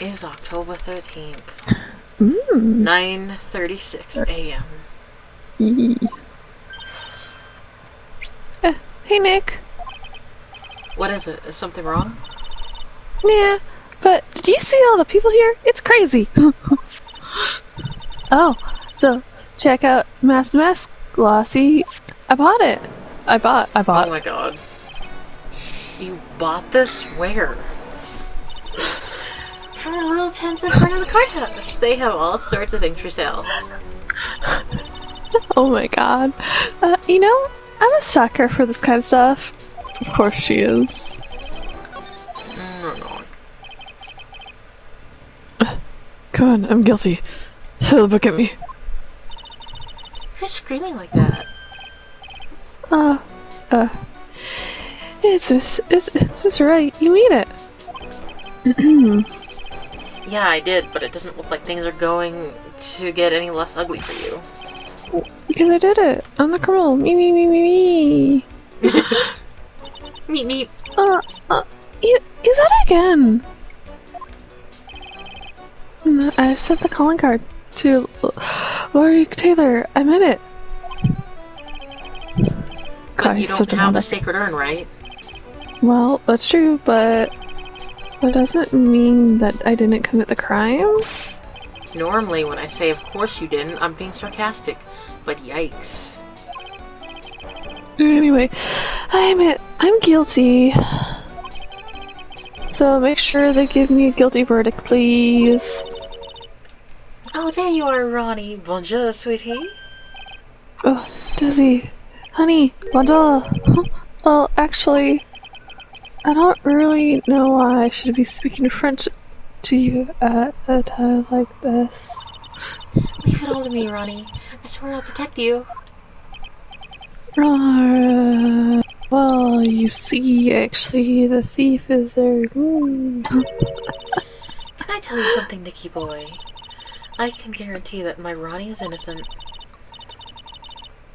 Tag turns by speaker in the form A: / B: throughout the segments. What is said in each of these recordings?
A: is October 13th. 9:36 a.m.
B: Hey, Nick.
A: What is it? Is something wrong?
B: Yeah, but did you see all the people here? It's crazy. Oh, so check out Mask Glossy. I bought it. I bought.
A: Oh my god. You bought this? Where? From the little tents in front of the courthouse. They have all sorts of things for sale.
B: Oh my god. You know, I'm a sucker for this kind of stuff. Of course she is. Come on, I'm guilty. Throw the book at me.
A: Who's screaming like that?
B: It's Miss Wright. You mean it?
A: Yeah, I did, but it doesn't look like things are going to get any less ugly for you.
B: Because I did it. I'm the criminal. Me.
A: Meep.
B: Is that again? I sent the calling card to Laurie Taylor. I meant it.
A: But you don't have the sacred urn, right?
B: Well, that's true, but that doesn't mean that I didn't commit the crime.
A: Normally, when I say of course you didn't, I'm being sarcastic. But yikes.
B: Anyway, I'm guilty. So make sure they give me a guilty verdict, please.
A: Oh, there you are, Ronnie. Bonjour, sweetie.
B: Oh, Desi. Honey, bonjour. Well, actually, I don't really know why I should be speaking French to you at a time like this.
A: Leave it all to me, Ronnie. I swear I'll protect you.
B: Well, you see, actually, the thief is there.
A: Can I tell you something, Nicky boy? I can guarantee that my Ronnie is innocent.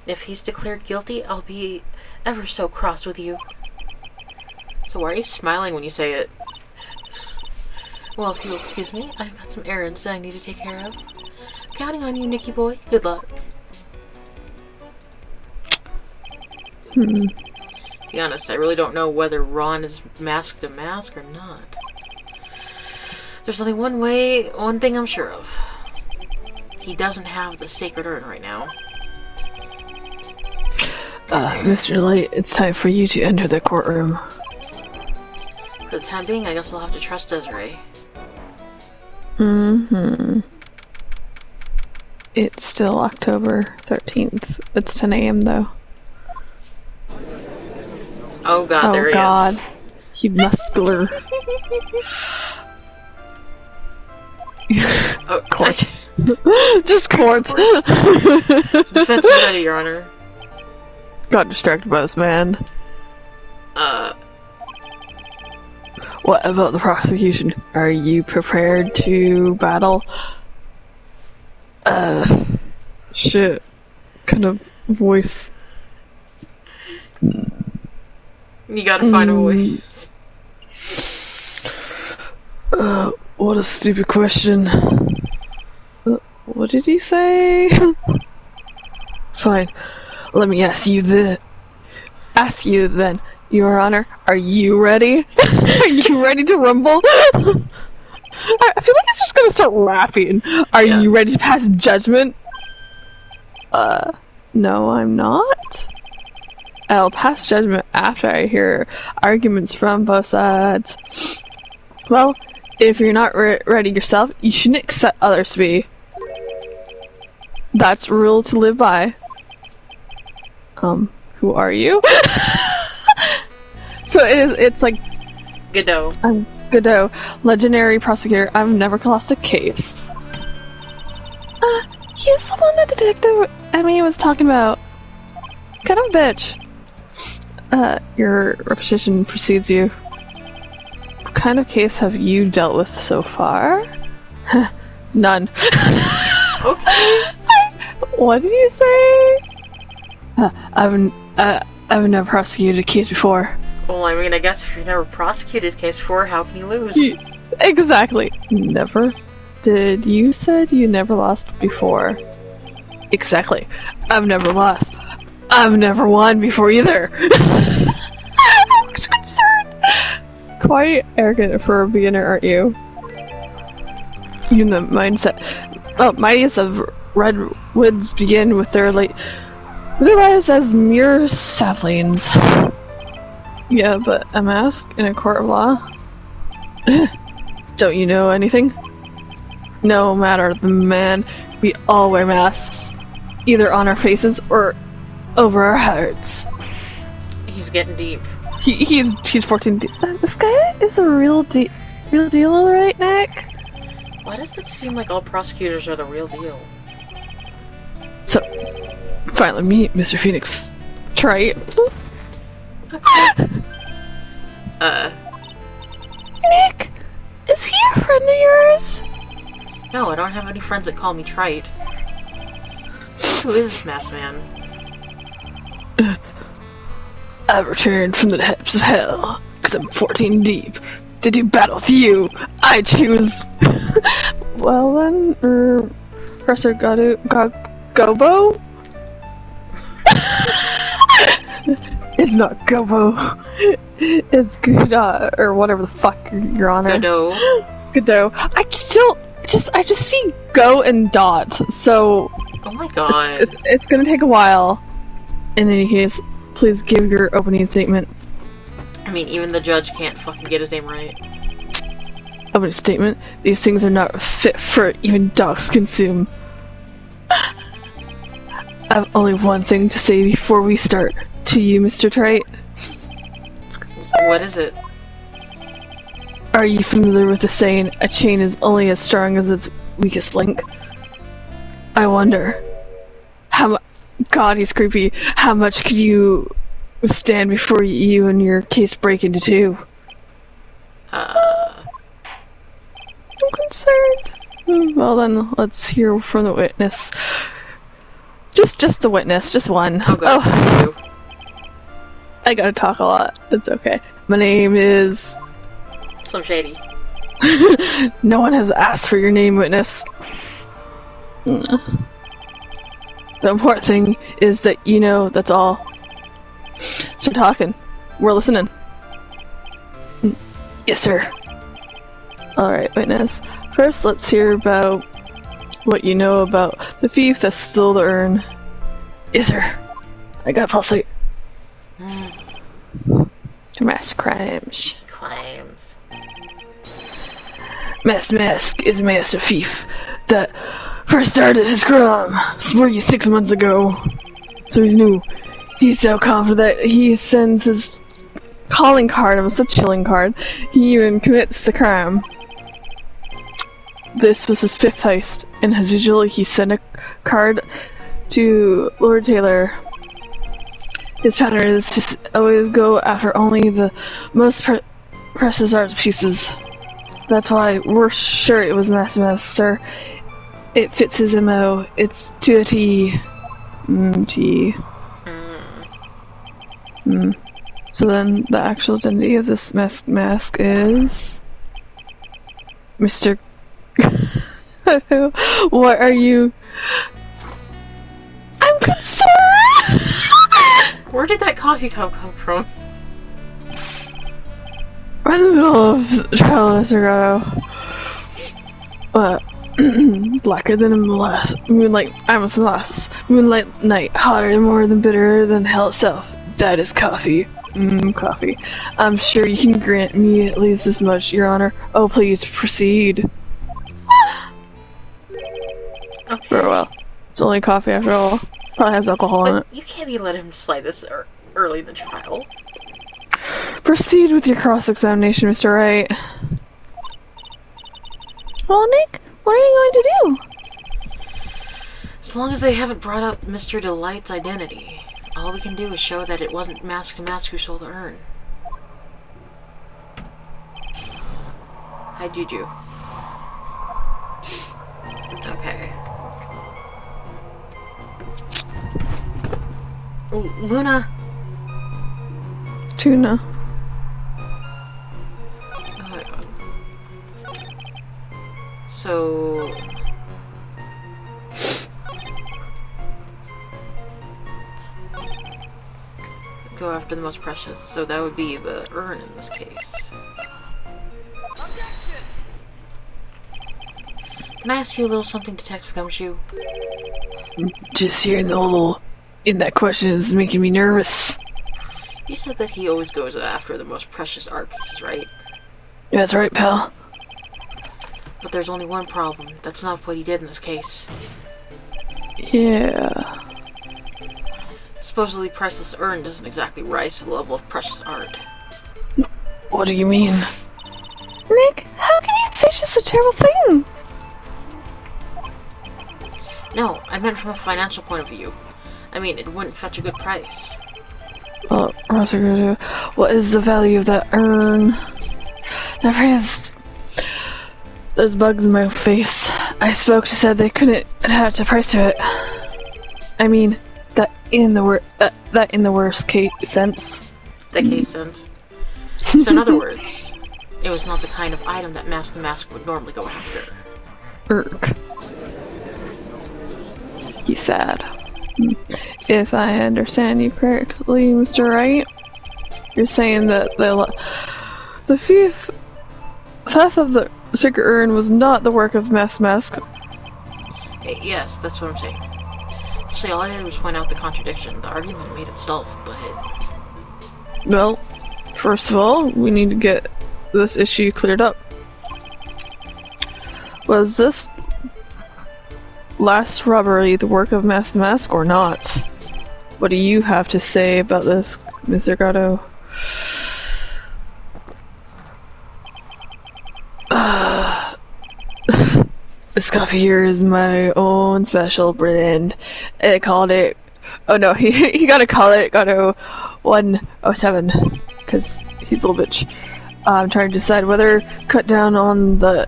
A: If he's declared guilty, I'll be ever so cross with you. So why are you smiling when you say it? Well, if you'll excuse me, I've got some errands that I need to take care of. Counting on you, Nicky boy. Good luck. To be honest, I really don't know whether Ron is masked a mask or not. There's only one thing I'm sure of. He doesn't have the sacred urn right now.
B: Mr. Light, it's time for you to enter the courtroom.
A: For the time being, I guess I'll have to trust Desiree.
B: It's still October 13th. It's 10 a.m. though.
A: Oh god, there he is.
B: He muscular.
A: Oh,
B: court. Just court.
A: Defense is ready, Your Honor.
B: Got distracted by this man. What about the prosecution? Are you prepared to battle? Shit. Kind of voice.
A: You gotta find a voice.
B: What a stupid question. What did he say? Fine. Let me ask you then. Your Honor, are you ready? Are you ready to rumble? I feel like it's just gonna start rapping. Are you ready to pass judgment? No, I'm not. I'll pass judgment after I hear arguments from both sides. Well, if you're not ready yourself, you shouldn't expect others to be. That's a rule to live by. Who are you? So it's like...
A: Godot.
B: I'm Godot, legendary prosecutor. I've never lost a case. He's the one that Detective Emmy was talking about. Kind of a bitch. Your repetition precedes you. What kind of case have you dealt with so far? None.
A: Okay.
B: What did you say? I've never prosecuted a case before.
A: Well, I mean, I guess if you've never prosecuted a case before, how can you lose?
B: Exactly. Never. Did you said you never lost before? Exactly. I've never lost. I've never won before either. I'm concerned. Quite arrogant for a beginner, aren't you? Even the mindset. Oh, mightiest of redwoods begin with their lives as mere saplings. Yeah, but a mask in a court of law? Don't you know anything? No matter the man, we all wear masks. Either on our faces or over our hearts.
A: He's getting deep.
B: He's 14 deep. This guy is a real deal, alright, Nick?
A: Why does it seem like all prosecutors are the real deal?
B: So, finally meet Mr. Phoenix. Try it. Nick, is he a friend of yours?
A: No, I don't have any friends that call me Trite. Who is this masked man?
B: I returned from the depths of hell, because I'm 14 deep. To do battle with you, I choose... Well then, Professor Gobo? It's not Gobo. It's Godot, or whatever the fuck, Your Honor. Godot. I just see Go and Dot, so...
A: Oh my god.
B: It's gonna take a while. In any case, please give your opening statement.
A: I mean, even the judge can't fucking get his name right.
B: Opening statement? These things are not fit for even dogs consume. I have only one thing to say before we start. To you, Mr. Trite.
A: What is it?
B: Are you familiar with the saying, a chain is only as strong as its weakest link? I wonder, God, he's creepy. How much could you stand before you and your case break into two? I'm concerned. Well then, let's hear from the witness. Just the witness, just one.
A: Oh god,
B: oh. I gotta talk a lot. It's okay. My name is...
A: Slim Shady.
B: No one has asked for your name, witness. The important thing is that you know, that's all. So we're talking. We're listening. Yes, sir. Alright, witness. First, let's hear about what you know about the thief that stole the urn. Yes, sir. I gotta fall asleep. Mass crimes. Mask is a master thief that first started his crime 6 months ago. So he's new. He's so confident that he sends his calling card, almost a chilling card. He even commits the crime. This was his 5th heist, and as usual, he sent a card to Lord Taylor. His pattern is to always go after only the most precious art pieces. That's why we're sure it was Mask, sir. It fits his MO. It's to a T. So then, the actual identity of this mask is... Mr. What are you... I'm concerned!
A: Where did that coffee cup come from?
B: We're in the middle of trial, Mr. Grotto. Blacker than moonlight, almost molasses. Moonlight night, hotter and more than bitter than hell itself. That is coffee. Coffee. I'm sure you can grant me at least this much, Your Honor. Oh, please, proceed.
A: Okay.
B: Very well. It's only coffee after all. Probably has alcohol in it.
A: You can't be letting him slide this early in the trial.
B: Proceed with your cross-examination, Mr. Wright. Well, Nick, what are you going to do?
A: As long as they haven't brought up Mr. Delight's identity, all we can do is show that it wasn't Mask to Mask who stole the urn. Hi, Juju. Okay. Oh, Luna!
B: Tuna.
A: Oh my god. So... go after the most precious. So that would be the urn in this case. Can I ask you a little something, Detective Gumshoe?
B: Just hearing the whole in that question is making me nervous.
A: You said that he always goes after the most precious art pieces, right?
B: That's right, pal.
A: But there's only one problem. That's not what he did in this case.
B: Yeah.
A: Supposedly priceless urn doesn't exactly rise to the level of precious art.
B: What do you mean? Nick, how can you say such a terrible thing?
A: No, I meant from a financial point of view. I mean, it wouldn't fetch a good price.
B: Oh, Rosagrudu, what is the value of that urn? That price. There's bugs in my face. I spoke to said they couldn't attach a price to it. I mean, that in the worst case sense.
A: That case sense. So in other words, it was not the kind of item that Mask the Mask would normally go after.
B: Irk. He's sad. If I understand you correctly, Mr. Wright, you're saying that the theft of the secret urn was not the work of Mask Mask.
A: Yes, that's what I'm saying. Actually, all I did was point out the contradiction. The argument made itself, but...
B: Well, first of all, we need to get this issue cleared up. Was this last robbery the work of Mask the Mask or not? What do you have to say about this, Mr. Gatto? This coffee here is my own special brand. I called it... Oh no, he gotta call it Gatto 107, because he's a little bitch. I'm trying to decide whether cut down on the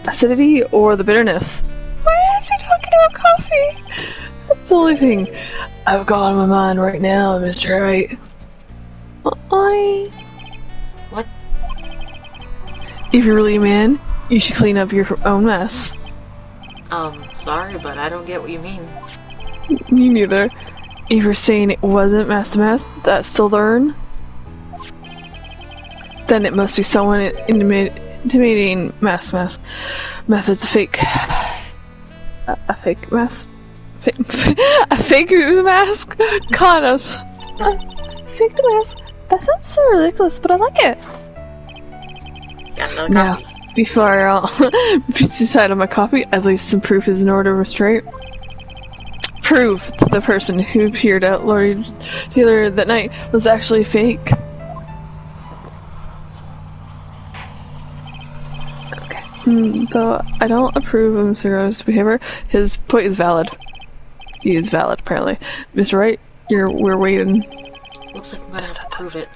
B: acidity or the bitterness. Why is he talking about coffee? That's the only thing I've got on my mind right now, Mr. Wright.
A: What?
B: If you're really a man, you should clean up your own mess.
A: Sorry, but I don't get what you mean.
B: Me neither. If you're saying it wasn't Mask the Mask that stole the urn, then it must be someone intimidating Mask the Mask. Methods of fake... A fake mask? A fake mask? Caught us. Fake mask? That sounds so ridiculous, but I like it.
A: Got another
B: Now,
A: copy.
B: before I decide on my copy, I believe some proof is in order of restraint. Prove that the person who appeared at Lord Taylor that night was actually fake. Okay. Though I don't approve of Mr. Grove's behavior, his point is valid. He is valid, apparently. Mr. Wright, we're waiting.
A: Looks like I'm gonna have to prove it.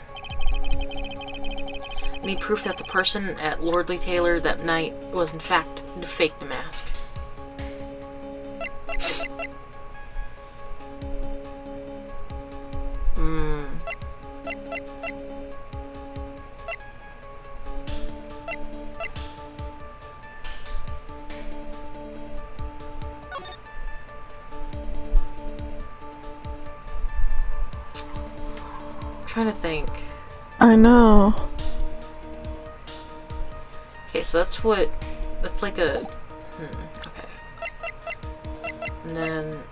A: I need proof that the person at Lordly Taylor that night was in fact fake the mask. Trying to think.
B: I know.
A: Okay, so that's like a... okay. And then...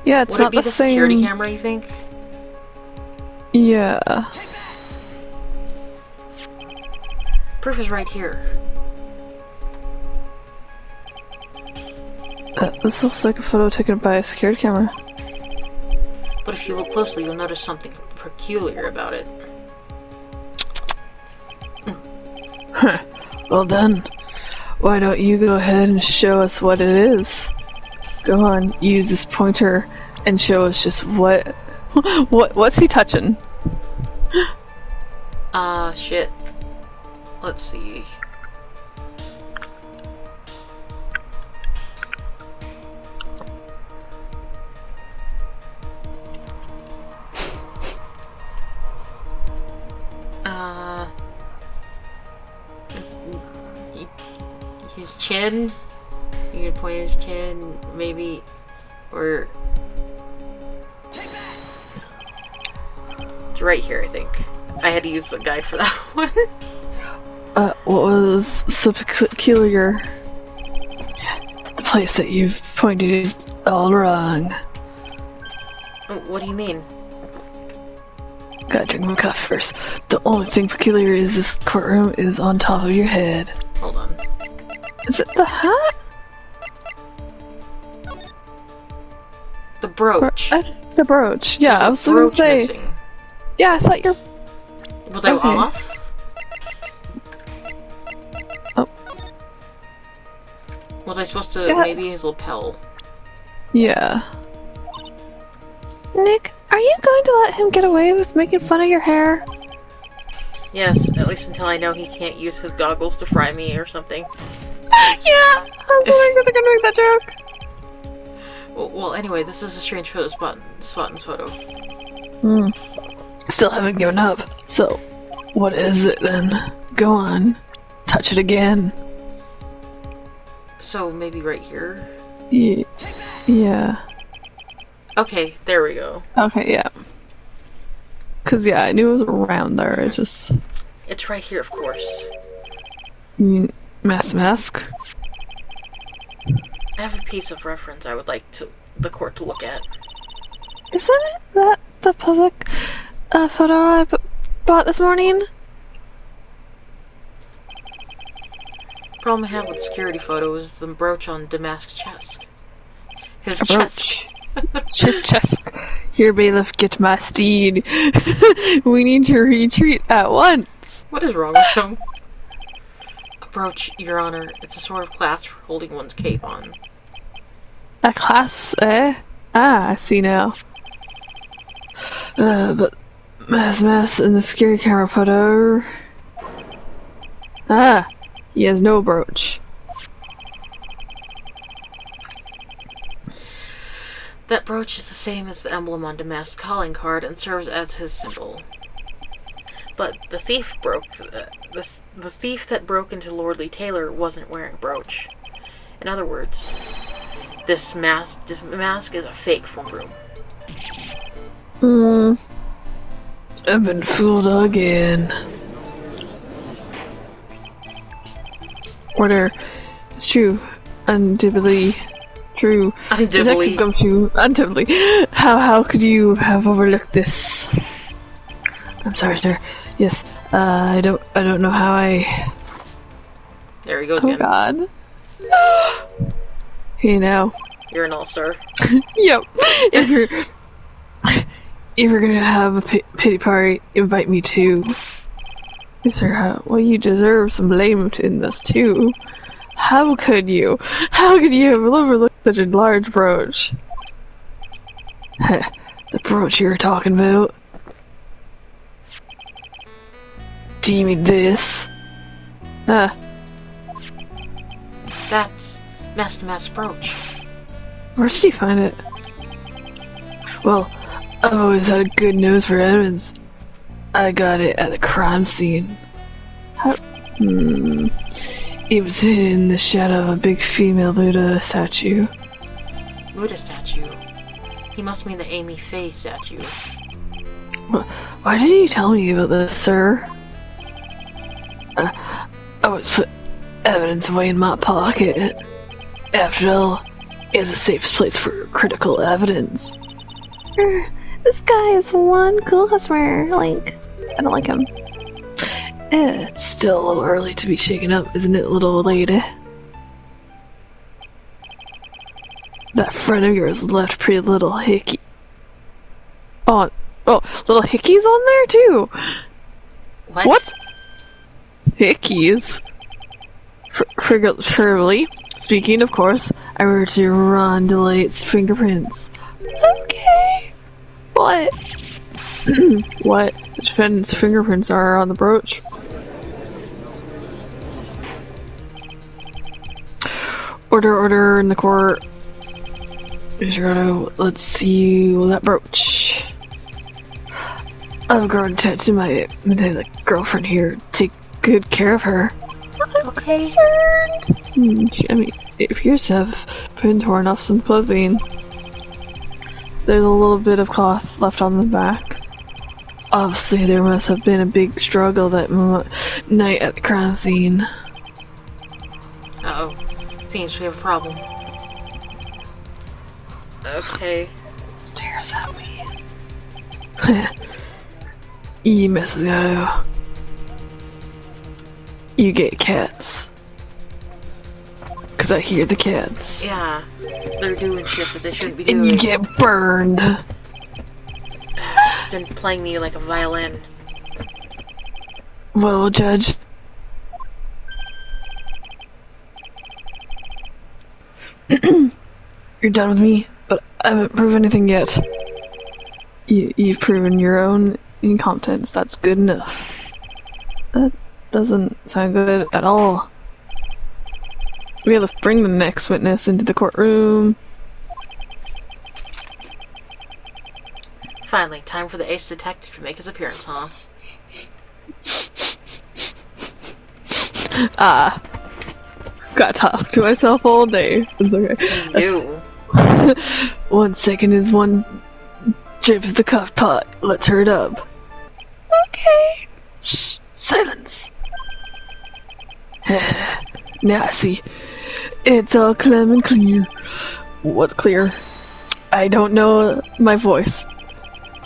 B: Yeah, it's
A: would
B: not
A: it be the
B: same...
A: security camera, you think?
B: Yeah.
A: Proof is right here.
B: This looks like a photo taken by a security camera.
A: But if you look closely, you'll notice something peculiar about it.
B: Huh. Well done. Why don't you go ahead and show us what it is? Go on, use this pointer and show us just what... what's he touching?
A: Shit. Let's see. chin. You can point at his chin, maybe, or it's right here. I think I had to use the guide for that one.
B: What was so peculiar? The place that you've pointed is all wrong.
A: What do you mean?
B: Gotta drink my coffee first. The only thing peculiar is this courtroom is on top of your head.
A: Hold on.
B: Is it the hat?
A: The brooch.
B: The brooch. Yeah,
A: There's
B: I was
A: a
B: gonna
A: brooch
B: say.
A: missing.
B: Yeah, I thought you're.
A: Was I
B: Okay.
A: off?
B: Oh.
A: Was I supposed to?
B: Yeah.
A: Maybe his lapel.
B: Yeah. Nick, are you going to let him get away with making fun of your hair?
A: Yes, at least until I know he can't use his goggles to fry me or something.
B: Yeah, I was wondering if they're gonna make that joke.
A: Well, anyway, this is a strange photo spot in this photo.
B: Still haven't given up. So, what is it then? Go on. Touch it again.
A: So maybe right here?
B: Yeah.
A: Okay, there we go.
B: Okay, yeah. Cause yeah, I knew it was around there, it just...
A: It's right here, of course.
B: You mean mask?
A: I have a piece of reference I would like the court to look at.
B: Isn't it that the public photo I bought this morning?
A: Problem I have with the security photo is the brooch on Damask's chest. His
B: A
A: chest.
B: Just chest. Here, bailiff, get my steed. We need to retreat at once.
A: What is wrong with him? A brooch, Your Honor. It's a sort of clasp for holding one's cape on.
B: A class, eh? Ah, I see now. But Mess in the security camera photo. Ah, he has no brooch.
A: That brooch is the same as the emblem on Damask's calling card and serves as his symbol. But the thief the thief that broke into Lordly Taylor wasn't wearing a brooch. In other words, this mask is a fake from room.
B: I've been fooled again. Order. It's true. Undoubtedly true. Detective Gumshoe. Undoubtedly. How could you have overlooked this? I'm sorry, sir. Yes. I don't know how I.
A: There he goes again.
B: Oh God. Hey now.
A: You're an all-star.
B: Yep. If you're gonna have a pity party, invite me too. Yes, sir. Well, you deserve some blame in this too. How could you? How could you have overlooked such a large brooch? The brooch you're talking about? Do you mean this?
A: That's Mask brooch.
B: Where did you find it? Well, I've always had a good nose for evidence. I got it at the crime scene. It was in the shadow of a big female Buddha statue.
A: Buddha statue? He must mean the Amy Faye statue.
B: Why didn't you tell me about this, sir? I always put evidence away in my pocket. After all, it's the safest place for critical evidence. This guy is one cool customer. Like, I don't like him. It's still a little early to be shaken up, isn't it, little lady? That friend of yours left pretty little hickey. Oh, little hickeys on there too. What? Hickeys? Figuratively speaking, of course, I were to Ron Delight's fingerprints. Okay. What? What? The defendant's fingerprints are on the brooch. Order in the court. Let's see that brooch. I'm going to my girlfriend here. Take good care of her.
A: Okay.
B: Concerned. I mean, it appears to have been torn off some clothing. There's a little bit of cloth left on the back. Obviously, there must have been a big struggle that night at the crime scene.
A: Uh-oh. Phoenix, we have a problem. Okay.
B: Stares at me. You mess with that. You get cats. Cause I hear the cats.
A: Yeah. They're doing shit that they shouldn't be doing.
B: And you get burned.
A: It's been playing me like a violin.
B: Well, Judge. You're done with me, but I haven't proven anything yet. You've proven your own incompetence. That's good enough. That doesn't sound good at all. We have to bring the next witness into the courtroom.
A: Finally, time for the ace detective to make his appearance, huh?
B: Gotta talk to myself all day. It's okay.
A: You.
B: 1 second is one jib of the cuff pot. Let's hurry it up. Okay. Shh. Silence. Now I see. It's all calm and clear. What's clear? I don't know my voice.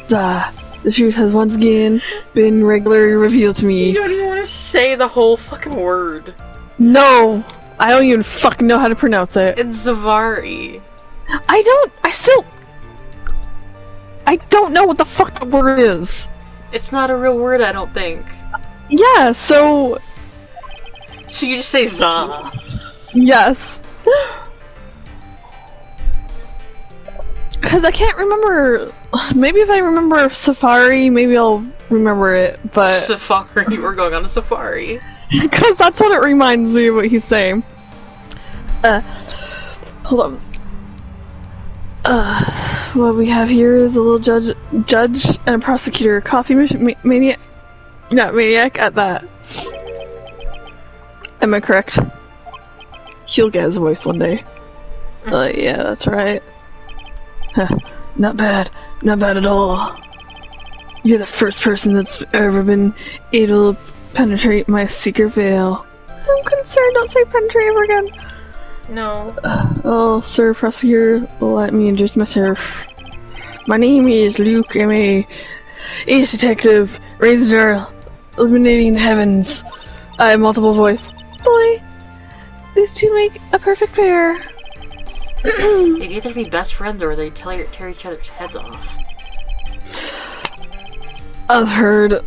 B: The truth has once again been regularly revealed to me.
A: You don't even want to say the whole fucking word.
B: No! I don't even fucking know how to pronounce it.
A: It's Zavari.
B: I don't know what the fuck the word is.
A: It's not a real word, I don't think.
B: Yeah, so...
A: So you just say Za.
B: Yes. Because I can't remember... Maybe if I remember Safari, maybe I'll remember it, but...
A: Safari, we're going on a safari.
B: Because that's what it reminds me of what he's saying. Hold on. What we have here is a little judge and a prosecutor. Coffee maniac. Not maniac at that. Am I correct? He'll get his voice one day. Yeah, that's right. Not bad. Not bad at all. You're the first person that's ever been able to penetrate my secret veil. I'm concerned, don't say penetrate ever again.
A: No.
B: Oh, sir, prosecutor, let me introduce myself. My name is Luke M.A., ace detective, razor, illuminating the heavens. I have multiple voice. Boy, these two make a perfect pair.
A: They'd either be best friends or they'd tear each other's heads off.
B: I've heard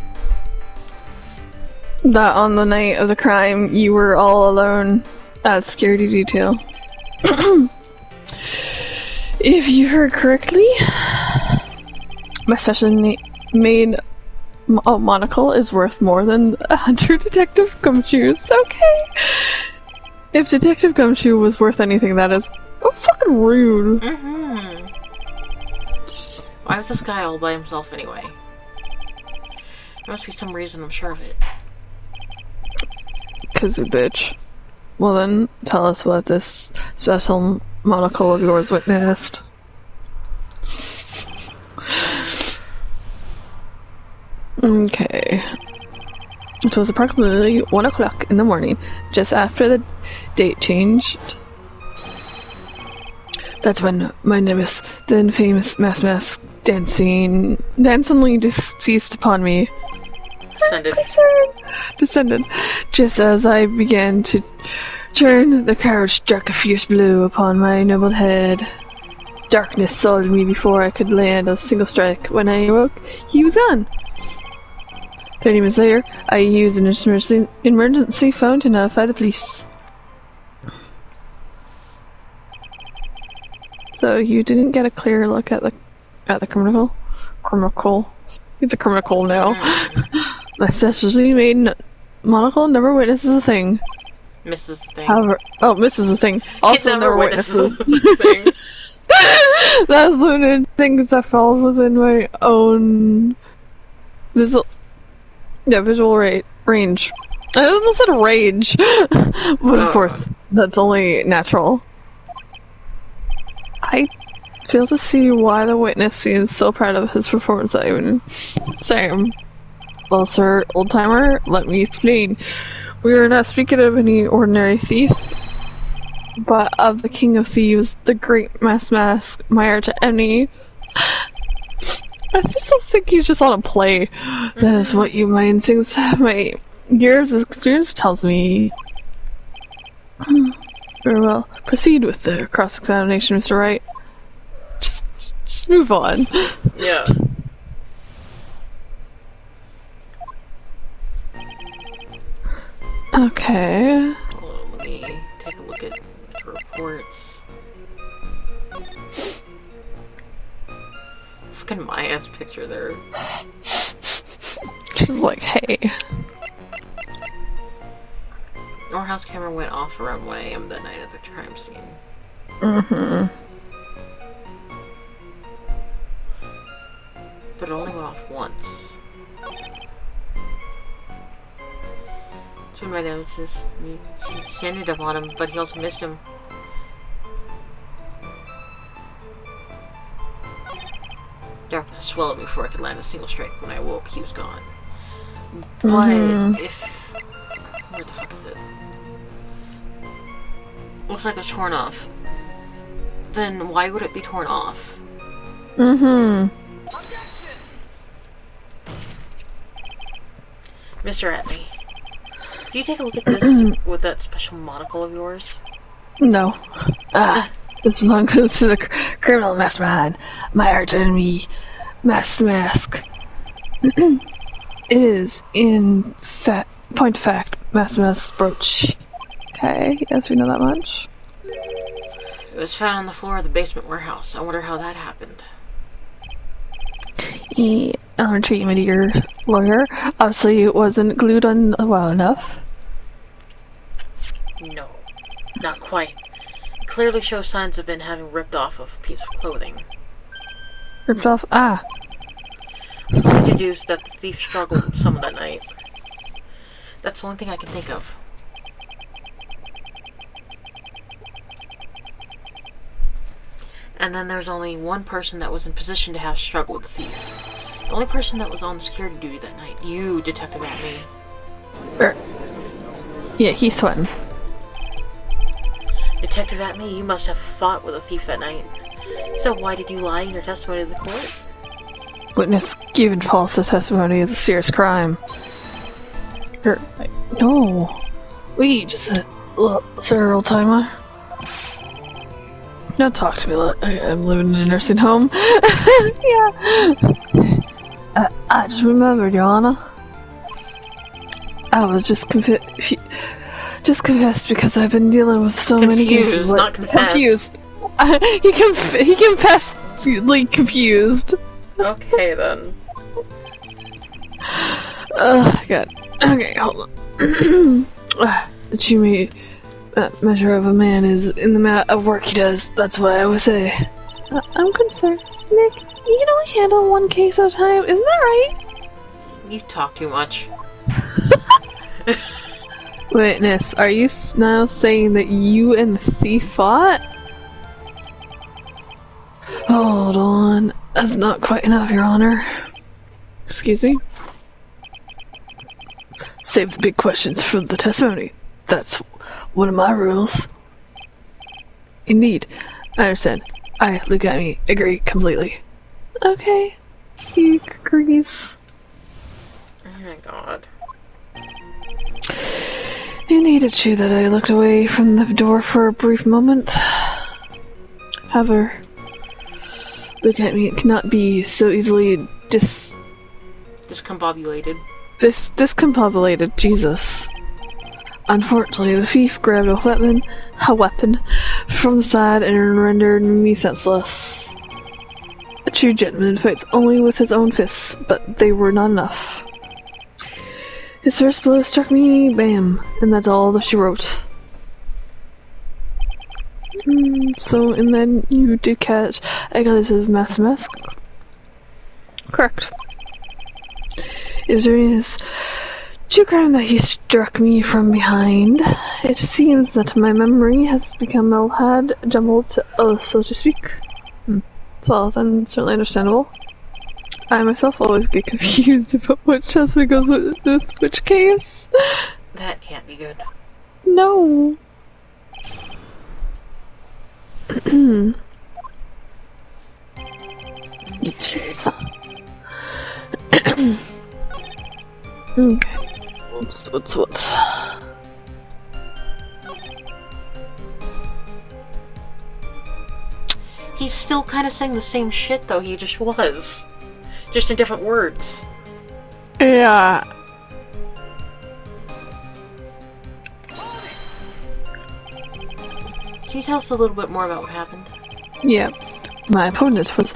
B: that on the night of the crime, you were all alone at security detail. If you heard correctly, my specially made monocle is worth more than 100 Detective Gumshoes. Okay. If Detective Gumshoe was worth anything, that is fucking rude.
A: Mm-hmm. Why is this guy all by himself anyway? There must be some reason, I'm sure of it.
B: 'Cause a bitch. Well then, tell us what this special monocle of yours witnessed. Okay. It was approximately 1 o'clock in the morning, just after the date changed. That's when my nemesis, the infamous mask dancingly deceased upon me. Descended. Just as I began to turn, the crowd struck a fierce blow upon my noble head. Darkness swallowed me before I could land a single strike. When I awoke, he was gone. 30 minutes later, I used an emergency phone to notify the police. So you didn't get a clear look at the criminal? It's a criminal now. My specially made monocle never witnesses a thing.
A: Misses the thing.
B: However, misses a thing. Also never witnesses.
A: thing.
B: That's limited things that fall within my own visual range. I almost said rage. But of course, that's only natural. I fail to see why the witness seems so proud of his performance that even same. Well, sir, old-timer, let me explain. We are not speaking of any ordinary thief, but of the king of thieves, the great Mask, my arch enemy. I just don't think he's just on a play. That is what you, my instincts, my years of experience tells me. Very well. Proceed with the cross-examination, Mr. Wright. Just move on.
A: Yeah.
B: Okay.
A: Hold on, let me take a look at the reports. Fucking Maya's picture there.
B: She's like, hey.
A: Our house camera went off around 1 AM that night at the crime scene.
B: Mm-hmm.
A: But it only went off once. So my notes is he sent up on him, but he also missed him. Darkness swallowed me before I could land a single strike. When I awoke, he was gone. But if... Where the fuck is it? Looks like it's torn off. Then why would it be torn off?
B: Mm-hmm.
A: Mr. Atney, can you take a look at this with that special monocle of yours?
B: No. This belongs to the criminal mastermind, my arch enemy, Mask. It is, in point of fact, Mask's brooch. Okay, yes, we know that much.
A: It was found on the floor of the basement warehouse. I wonder how that happened.
B: I'll retreat, my dear lawyer. Obviously, it wasn't glued on well enough.
A: No, not quite. It clearly shows signs of been having ripped off of a piece of clothing.
B: Ripped off? Ah.
A: I deduced that the thief struggled with someone that night. That's the only thing I can think of. And then there's only one person that was in position to have struggled with the thief. The only person that was on security duty that night. You, Detective Atney.
B: Yeah, he's sweating.
A: Detective Atney, you must have fought with a thief that night. So why did you lie in your testimony to the court?
B: Witness giving false testimony is a serious crime. No. Wait, just a sir, old-timer. Don't talk to me like I'm living in a nursing home. Yeah. I just remembered, Your Honor. I was just confessed because I've been dealing with so many cases.
A: Not confessed.
B: Confused. He confessed, like, confused.
A: Okay, then.
B: God. Okay, hold on. The true measure of a man is in the amount of work he does. That's what I always say. I'm concerned. Nick, you can only handle one case at a time. Isn't that right?
A: You talk too much.
B: Witness, are you now saying that you and the thief fought? Hold on. That's not quite enough, Your Honor. Excuse me? Save the big questions for the testimony. That's one of my rules. Indeed. I understand. I, look at me, agree completely. Okay. He agrees.
A: Oh my god.
B: Indeed, it's true that I looked away from the door for a brief moment. However, look at me, it cannot be so easily
A: discombobulated.
B: Discombobulated, Jesus. Unfortunately, the thief grabbed a weapon from the side and rendered me senseless. A true gentleman fights only with his own fists, but they were not enough. His first blow struck me, bam, and that's all that she wrote. So, and then you did catch a glimpse of Mask? Correct. It was during his True crime that he struck me from behind. It seems that my memory has become jumbled, so to speak. Well, then, certainly understandable. I myself always get confused about which husband goes with which case.
A: That can't be good.
B: No. Yes. Okay. What's what?
A: He's still kind of saying the same shit, though. He just was. Just in different words.
B: Yeah.
A: Can you tell us a little bit more about what happened?
B: Yeah. My opponent was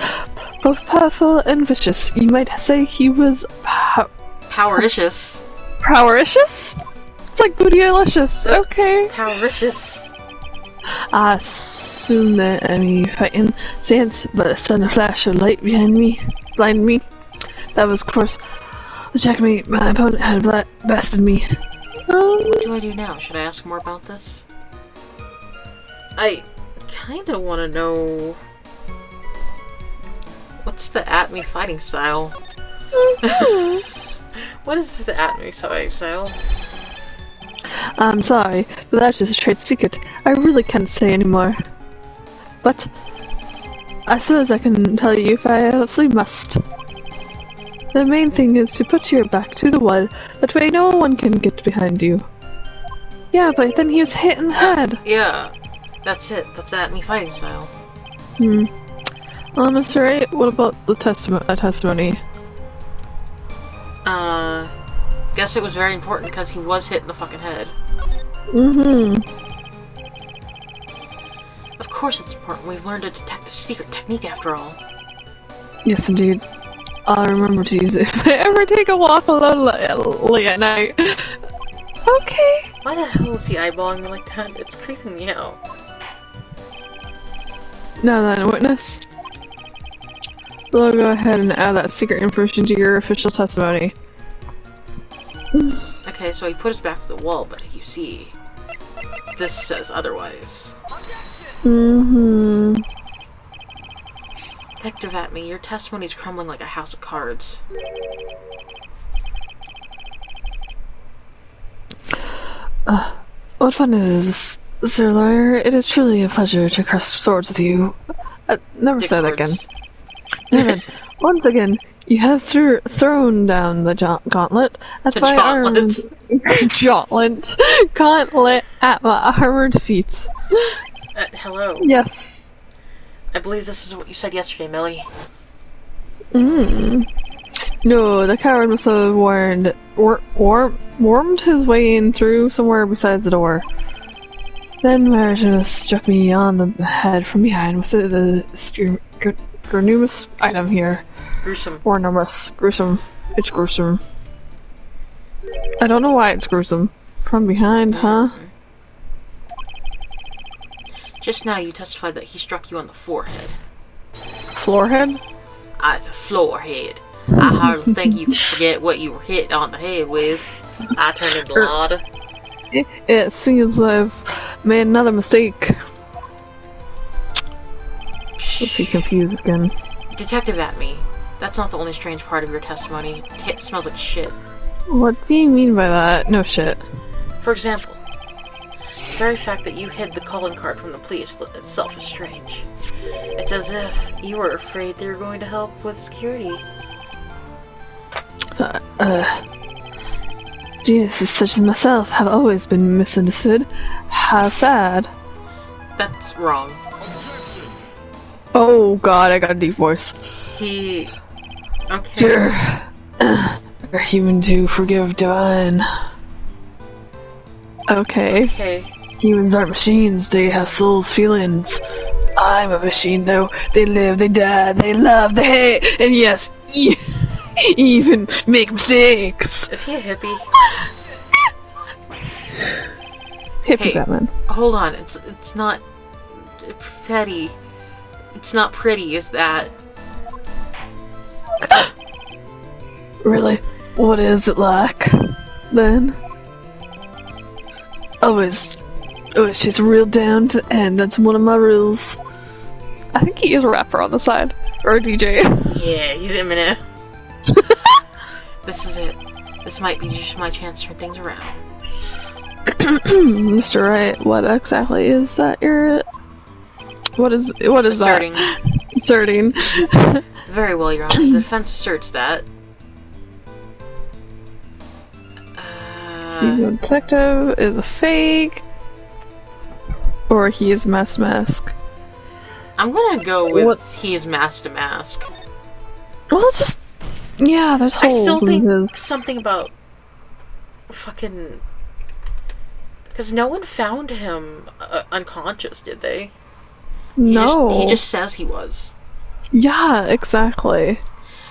B: both powerful and vicious. You might say he was
A: Powericious.
B: Powericious? It's like bootylicious. Okay.
A: Powericious.
B: I soon the enemy fighting sands, but a sudden flash of light behind me blinded me. That was, of course, the checkmate. My opponent had bested me.
A: What do I do now? Should I ask more about this? I kinda wanna know... What's the at-me fighting style? What is the at-me fighting style?
B: I'm sorry, but that's just a trade secret. I really can't say anymore. But I suppose I can tell you if I absolutely must. The main thing is to put your back to the wall. That way no one can get behind you. Yeah, but then he was hit in the head.
A: Yeah, that's it. That's at-me fighting style.
B: Mr. Wright, what about the testimony?
A: Guess it was very important because he was hit in the fucking head. Of course it's important. We've learned a detective's secret technique after all.
B: Yes, indeed. I'll remember to use it if I ever take a walk alone late at night. Okay.
A: Why the hell is he eyeballing me like that? It's creeping me out.
B: Now then, witness. We'll go ahead and add that secret information to your official testimony.
A: Okay, so he put his back to the wall, but you see, this says otherwise. Detective at me, your testimony's crumbling like a house of cards.
B: What fun is this, Sir Lawyer? It is truly a pleasure to cross swords with you. Never
A: Dick
B: say that
A: swords.
B: again. Never. Once again, you have thrown down the gauntlet at my armed gauntlet at my armored feet.
A: Hello.
B: Yes.
A: I believe this is what you said yesterday, Millie.
B: No, the coward must have wormed his way in through somewhere besides the door. Then Maritus struck me on the head from behind with the gruesome item here.
A: Gruesome.
B: Or numbers. Gruesome. It's gruesome. I don't know why it's gruesome. From behind, huh?
A: Just now you testified that he struck you on the forehead.
B: Floorhead?
A: The floorhead. I hardly think you can forget what you were hit on the head with. I turned into lava.
B: It seems I've made another mistake. Let's see, confused again.
A: Detective at me. That's not the only strange part of your testimony. It smells like shit.
B: What do you mean by that? No shit.
A: For example, the very fact that you hid the calling card from the police itself is strange. It's as if you were afraid they were going to help with security.
B: Geniuses such as myself have always been misunderstood. How sad.
A: That's wrong.
B: Oh god, I got a deep voice.
A: Okay.
B: Sure. Are human to forgive divine. Okay. Humans aren't machines, they have souls, feelings. I'm a machine though. They live, they die, they love, they hate, and yes, even make mistakes.
A: Is he a hippie?
B: Hippie Batman.
A: Hold on, it's not petty. It's not pretty, is that?
B: Really? What is it like? then. Always she's real down to the end. That's one of my rules. I think he is a rapper on the side. Or a DJ.
A: Yeah, he's Eminem. This is it. This might be just my chance to turn things around.
B: Mr. Wright, what exactly is that you're... What is
A: Asserting.
B: that? Asserting.
A: Very well, Your Honor. The defense asserts that.
B: He's a detective, is a fake, or he is mask.
A: I'm gonna go with he is mask to mask.
B: Well, it's just... Yeah, there's holes
A: I still think
B: in his...
A: something about... fucking... Because no one found him unconscious, did they?
B: No.
A: He just says he was.
B: Yeah, exactly.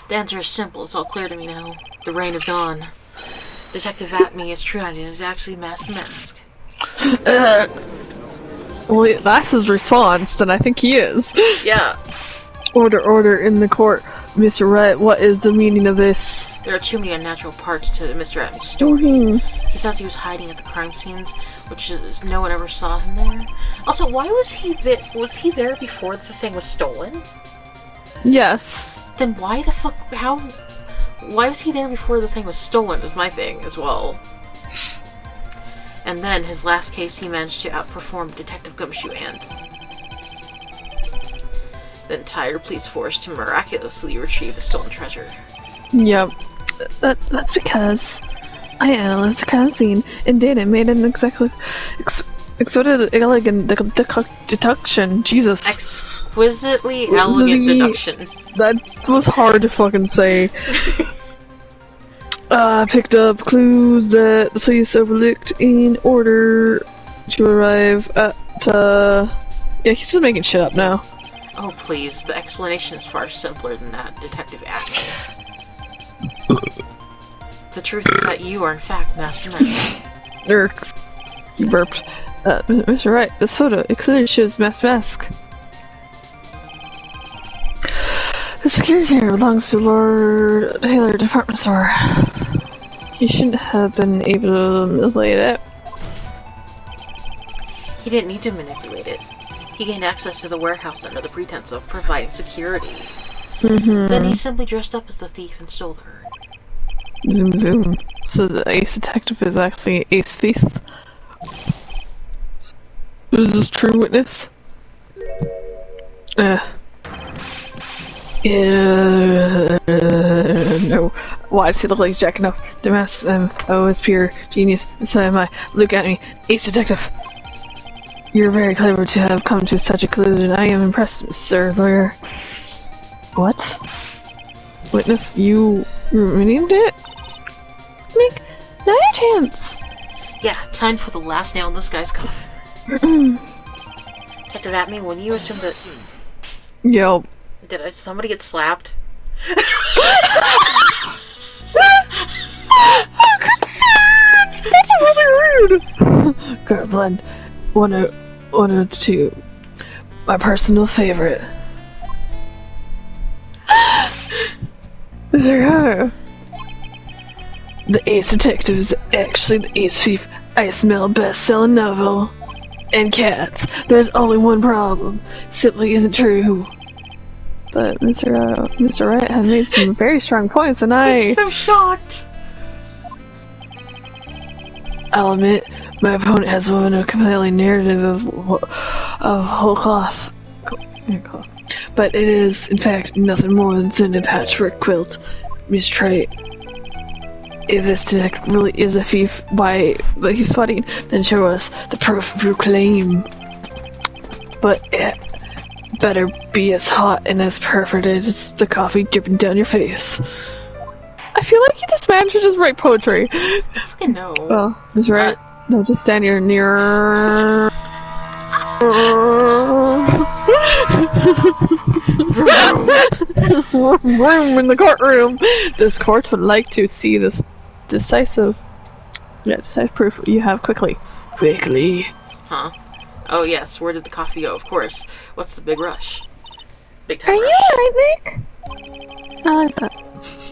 A: The answer is simple. It's all clear to me now. The rain is gone. Detective Atme is true identity is actually mask to mask.
B: Well, that's his response, then I think he is.
A: Yeah.
B: Order in the court. Mr. Wright, what is the meaning of this?
A: There are too many unnatural parts to Mr. Atme's story. He says he was hiding at the crime scenes, which is no one ever saw him there. Also, why was he there? Was he there before the thing was stolen?
B: Yes.
A: Then why the fuck? How? Why was he there before the thing was stolen? Is my thing as well. And then his last case, he managed to outperform Detective Gumshoe and the entire police force to miraculously retrieve the stolen treasure.
B: Yep. That's because I analyzed the crime scene and data made an exquisite elegant deduction. Jesus.
A: Exquisitely elegant deduction.
B: That was hard to fucking say. Picked up clues that the police overlooked in order to arrive at, yeah, he's just making shit up now.
A: Oh, please. The explanation is far simpler than that, Detective Atme. The truth is that you are, in fact, Master Mask.
B: He burped. Mr. Wright, this photo, it clearly shows Mask. The security here belongs to Lord Taylor department store. He shouldn't have been able to manipulate it.
A: He didn't need to manipulate it. He gained access to the warehouse under the pretense of providing security. Then he simply dressed up as the thief and stole the urn.
B: Zoom zoom. So the ace detective is actually ace thief. Is this true, witness? No. Why does he look like he's jacking up? Damas, oh, it's pure genius. And so am I. Look at me. Ace detective. You're very clever to have come to such a conclusion. I am impressed, sir lawyer. What? Witness, you renamed it? Nick, now your chance.
A: Yeah, time for the last nail in this guy's coffin. Detective Atme, when you assumed that...
B: Yo.
A: Did somebody get slapped?
B: That's really rude! Garblend, 102. My personal favorite. There. The Ace Detective is actually the Ace Thief Ice Mail best-selling novel. And cats. There's only one problem. Simply isn't true. But Mr. Wright had made some very strong points, and
A: I'm so shocked.
B: I'll admit, my opponent has woven a compelling narrative of whole cloth. But it is, in fact, nothing more than a patchwork quilt. Miss Trite. If this detective really is a thief by he's fighting, then show us the proof of your claim. But it better be as hot and as perfect as the coffee dripping down your face. I feel like this man should just write poetry.
A: I fucking know.
B: Well, Ms. Wright, no, just stand here near. Room in the courtroom. This court would like to see this decisive proof you have quickly. Quickly.
A: Huh? Oh yes, where did the coffee go? Of course. What's the big rush? Big time
B: Are
A: rush.
B: you alright, Nick? I like that.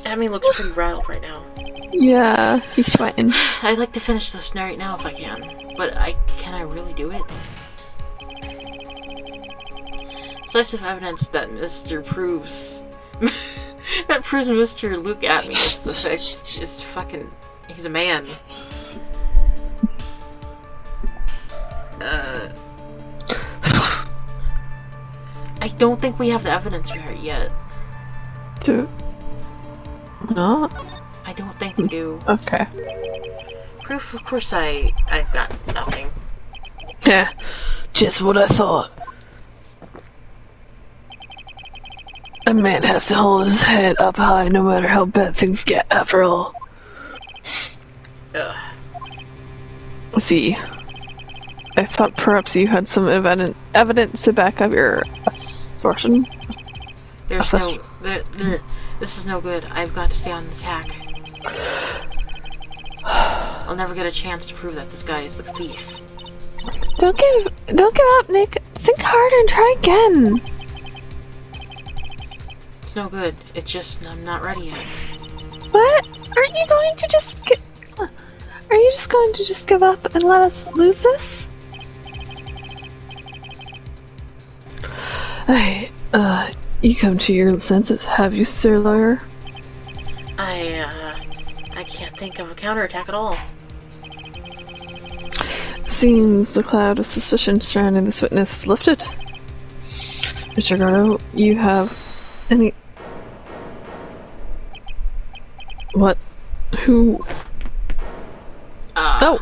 A: Atme looks pretty rattled right now.
B: Yeah, he's sweating.
A: I'd like to finish this right now if I can, but can I really do it? Decisive evidence that Mr. proves that proves Mr. Luke Atme is the fix is fucking. He's a man. I don't think we have the evidence for it yet.
B: Not?
A: I don't think we do.
B: Okay.
A: Proof, of course I've got nothing.
B: Yeah, just what I thought. A man has to hold his head up high no matter how bad things get, after all.
A: Ugh.
B: See, I thought perhaps you had some evidence to back up your assertion.
A: There's this is no good. I've got to stay on the attack. I'll never get a chance to prove that this guy is the thief.
B: Don't give up, Nick. Think harder and try again.
A: It's no good. It's just I'm not ready yet.
B: What? Aren't you going to just Are you just going to give up and let us lose this? You come to your senses, have you, sir lawyer?
A: I can't think of a counterattack at all.
B: Seems the cloud of suspicion surrounding this witness is lifted. Mr. Gardo, you have any... What? Who? Oh!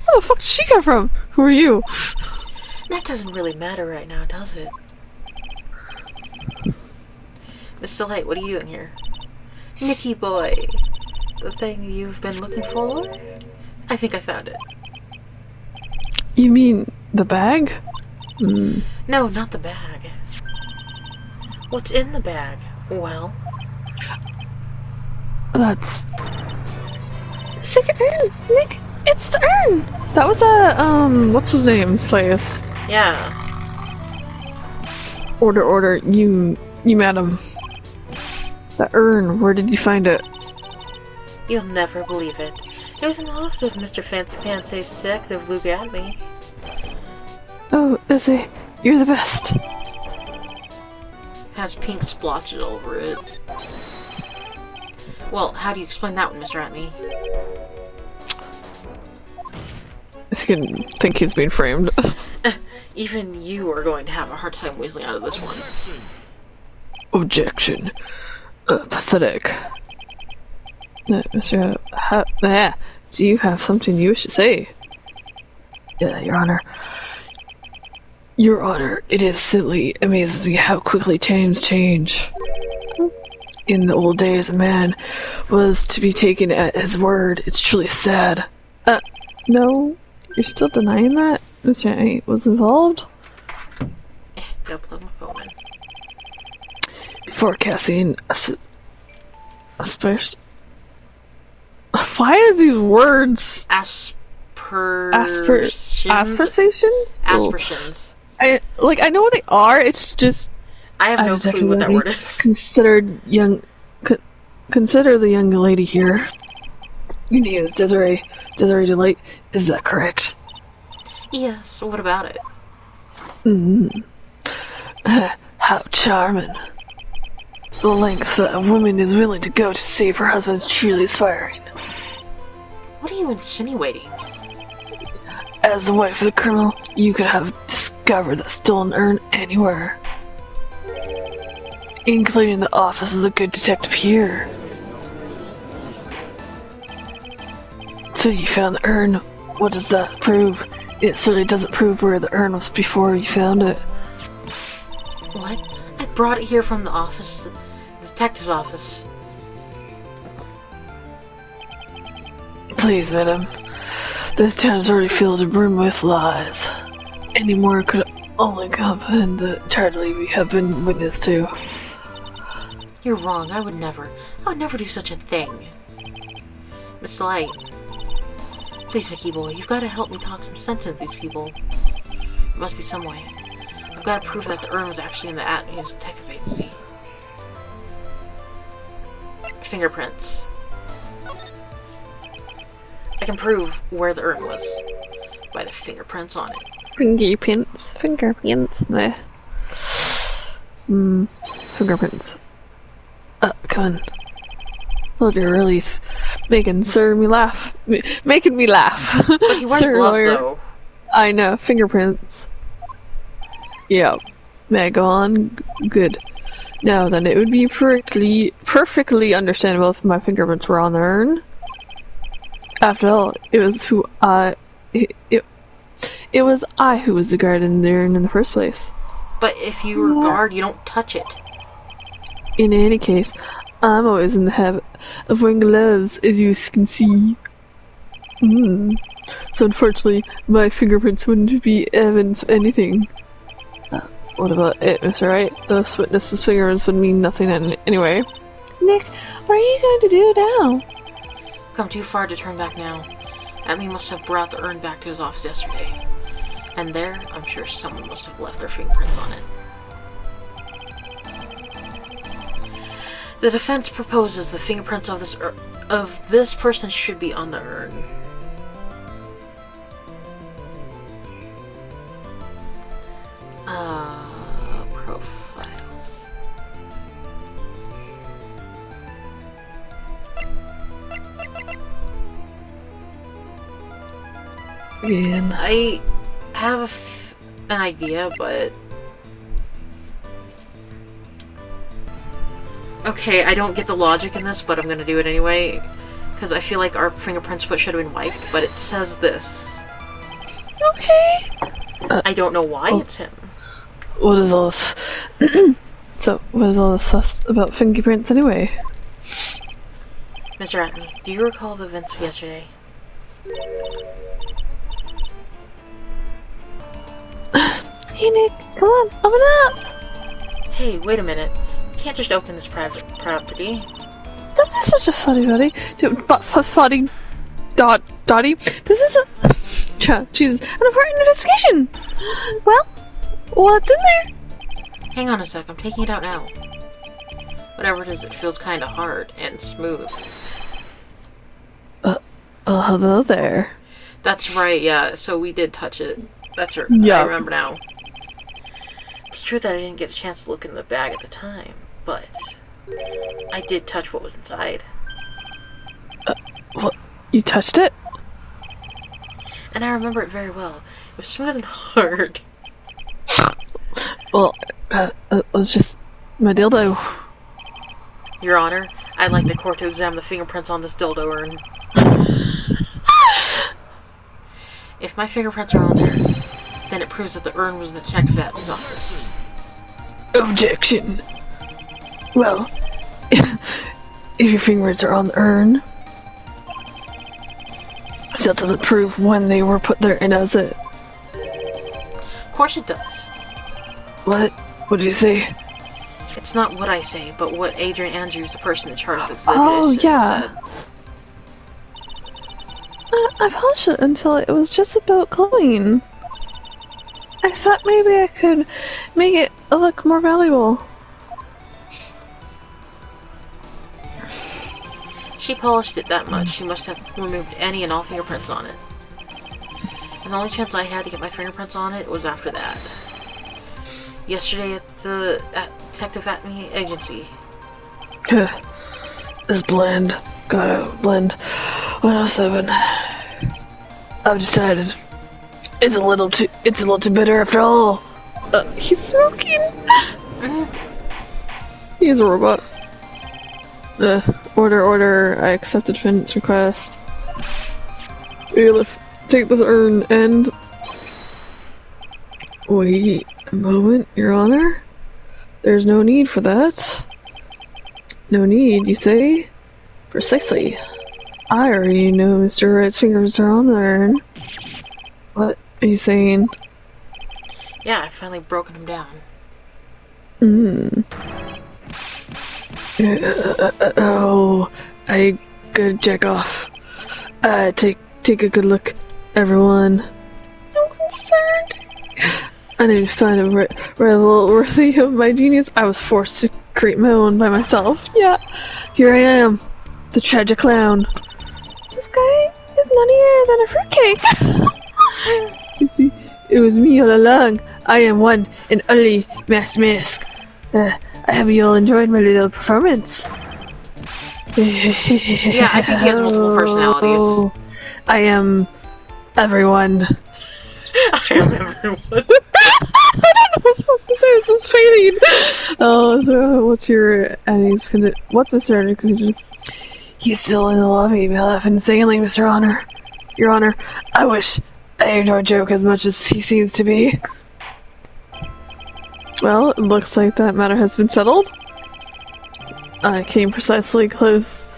B: Where the fuck did she come from? Who are you?
A: That doesn't really matter right now, does it? Mr. Light, what are you doing here? Nicky boy! The thing you've been looking for? I think I found it.
B: You mean the bag?
A: No, not the bag. What's in the bag? Well...
B: That's... Sick urn! Nick! It's the urn! That was what's his name's place?
A: Yeah.
B: Order, you met him. The urn, where did you find it?
A: You'll never believe it. It was in the office of Mr. Fancy Pansy's detective, Luke Atme.
B: Oh, Izzy, you're the best.
A: Has pink splotches over it. Well, how do you explain that one, Mr. Atme?
B: He can think he's being framed.
A: Even you are going to have a hard time weaseling out of this one.
B: Objection. Pathetic. Mr. Do you have something you wish to say? Yeah, Your Honor. Your Honor, it is simply amazes me how quickly times change. In the old days, a man was to be taken at his word. It's truly sad. No, you're still denying that? Mr. A was involved?
A: Go plug my phone in.
B: Before casting aspersions. Why are these words? Aspersions?
A: Aspersions.
B: I know what they are. It's just
A: I have no clue what that word is.
B: Consider the young lady here. Your name is Desiree Delight. Is that correct?
A: Yes. What about it?
B: How charming. The lengths that a woman is willing to go to save her husband is truly inspiring.
A: What are you insinuating?
B: As the wife of the criminal, you could have discovered the stolen urn anywhere, including the office of the good detective here. So you found the urn. What does that prove? It certainly doesn't prove where the urn was before you found it.
A: What? I brought it here from the office, the detective's office.
B: Please, madam. This town is already filled to brim with lies. Any more could only comprehend the tragedy we have been witness to.
A: You're wrong. I would never do such a thing. Miss Light. Please, Nicky boy, you've got to help me talk some sense into these people. There must be some way. I've got to prove that the urn was actually in the Atme's detective agency. fingerprints. I can prove where the urn was by the fingerprints on it.
B: Fingerprints. Meh. Fingerprints. Come on. Oh, you're really making me laugh. Making me laugh.
A: But he wears
B: Sir
A: gloves,
B: lawyer.
A: though.
B: I know. Fingerprints. Yep. May I go on? Good. Now then, it would be perfectly understandable if my fingerprints were on the urn. After all, it was I who was the guard in the urn in the first place.
A: But if you were guard, you don't touch it.
B: In any case, I'm always in the habit of wearing gloves, as you can see. So unfortunately, my fingerprints wouldn't be evidence of anything. What about it, Mr. Wright? Those witnesses' fingerprints would mean nothing anyway. Nick, what are you going to do now?
A: Come too far to turn back now. Atme must have brought the urn back to his office yesterday. And there, I'm sure someone must have left their fingerprints on it. The defense proposes the fingerprints of this person should be on the urn. Profiles.
B: Again.
A: I have an idea, but... Okay, I don't get the logic in this, but I'm gonna do it anyway. Because I feel like our fingerprints should have been wiped, but it says this.
B: Okay.
A: I don't know why it's him.
B: What is all this? So, what is all this fuss about fingerprints anyway?
A: Mr. Atme, do you recall the events of yesterday?
B: Hey Nick, come on, open up!
A: Hey, wait a minute. You can't just open this private property.
B: Don't be such a funny buddy. Funny Dottie. This is she's an important investigation. Well, what's in there?
A: Hang on a sec, I'm taking it out now. Whatever it is, it feels kinda hard and smooth.
B: Hello there.
A: That's right, yeah, so we did touch it. That's right,
B: yeah.
A: I remember now. It's true that I didn't get a chance to look in the bag at the time, but I did touch what was inside.
B: What? You touched it?
A: And I remember it very well. It was smooth and hard.
B: Well, it was just my dildo.
A: Your Honor, I'd like the court to examine the fingerprints on this dildo urn. If my fingerprints are on there, then it proves that the urn was in the Detective Atme's office.
B: Objection. Well, if your fingerprints are on the urn, still doesn't prove when they were put there, does it?
A: Of course it does.
B: What? What did you say?
A: It's not what I say, but what Adrian Andrews, the person in charge of the exhibit,
B: yeah.
A: said.
B: I polished it until it was just about glowing. I thought maybe I could make it look more valuable.
A: She polished it that much, she must have removed any and all fingerprints on it. And the only chance I had to get my fingerprints on it was after that. Yesterday at Detective Atme agency.
B: This blend. Gotta blend 107. I've decided it's a little too bitter after all. He's smoking. He's a robot. Order. I accepted Finn's request. We'll take this urn and... Wait a moment, Your Honor. There's no need for that. No need, you say? Precisely. I already know Mr. Wright's fingers are on the urn. What are you saying?
A: Yeah, I've finally broken him down.
B: Oh, I gotta check off. Take a good look, everyone. I'm concerned. I need to find a rival worthy of my genius. I was forced to create my own by myself. Yeah, here I am, the tragic clown. This guy is nuttier than a fruitcake. You see, it was me all along. I am one and only mask. I hope you all enjoyed my little performance.
A: Yeah, I think he has multiple personalities.
B: I am everyone.
A: I am everyone.
B: I don't know what to say, it's just fading. Oh, so what's your Annie's what's Mr. Annie's condition? He's still in the lobby, laughing insanely, Mr. Honor. Your Honor, I wish I enjoyed joke as much as he seems to be. Well, it looks like that matter has been settled. I came precisely close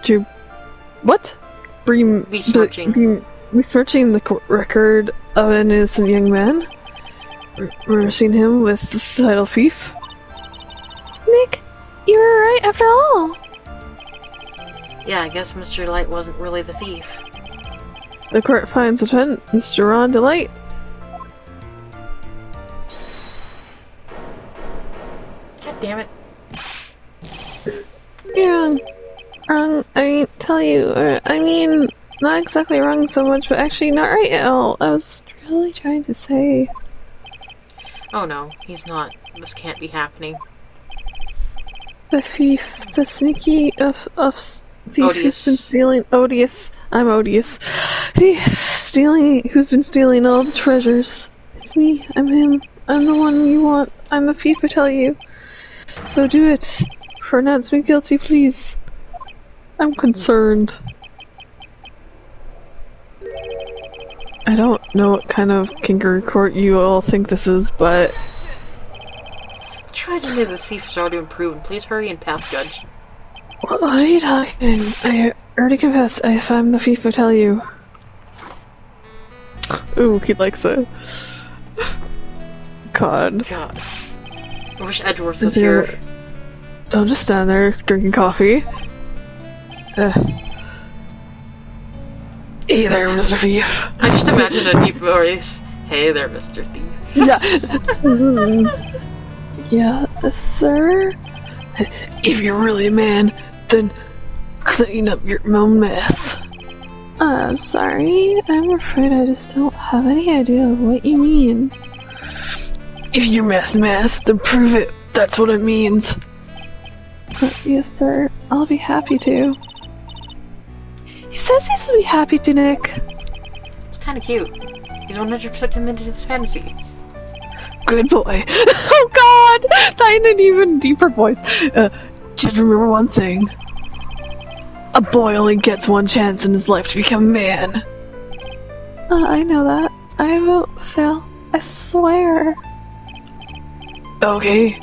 B: to... What?
A: Besmirching.
B: Besmirching the record of an innocent young man? Reversing him with the title thief? Nick, you were right after all.
A: Yeah, I guess Mr. Light wasn't really the thief.
B: The court finds the defendant, Mr. Ron Delight.
A: God damn it.
B: You're wrong. I tell you, I mean, not exactly wrong so much, but actually not right at all. I was really trying to say...
A: Oh no, he's not. This can't be happening.
B: The thief, the sneaky thief
A: Odious.
B: who's been stealing... Odious. I'm odious. Thief who's been stealing all the treasures. It's me. I'm him. I'm the one you want. I'm the thief, I tell you. So do it. Pronounce me guilty, please. I'm concerned. I don't know what kind of kangaroo court you all think this is, but...
A: Try to do the thief is already been proven. Please hurry and pass, Judge.
B: What are you talking? I already confessed. If I'm the thief, I tell you. Ooh, he likes it. God.
A: I wish Edgeworth was here.
B: Don't just stand there drinking coffee. Hey there, Mr. Thief.
A: I just imagine a deep voice. Hey there, Mr. Thief.
B: Yeah. Yeah, sir? If you're really a man, then clean up your own mess. I'm sorry. I'm afraid I just don't have any idea of what you mean. If you're mess, then prove it. That's what it means. Yes, sir. I'll be happy to. He says he's be happy to, Nick.
A: It's kind of cute. He's 100% committed to his fantasy.
B: Good boy. Oh God! That in an even deeper voice. Just remember one thing. A boy only gets one chance in his life to become a man. I know that. I won't fail. I swear. Okay.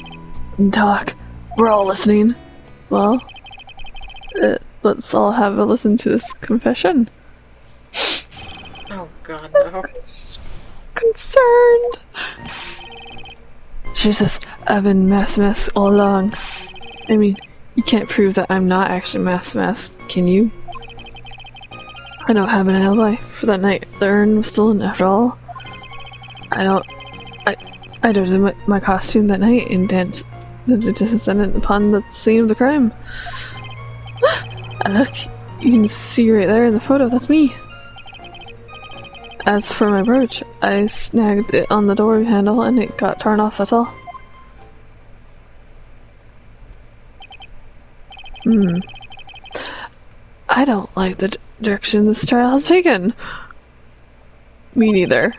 B: Talk. We're all listening. Well, let's all have a listen to this confession.
A: Oh God, no.
B: Concerned. Jesus, I've been masked all along. I mean, you can't prove that I'm not actually masked, can you? I don't have an alibi for that night. The urn was stolen after all. I did my costume that night and danced the descendant upon the scene of the crime. And look, you can see right there in the photo, that's me. As for my brooch, I snagged it on the door handle and it got torn off, that's all. I don't like the direction this trial has taken. Me neither.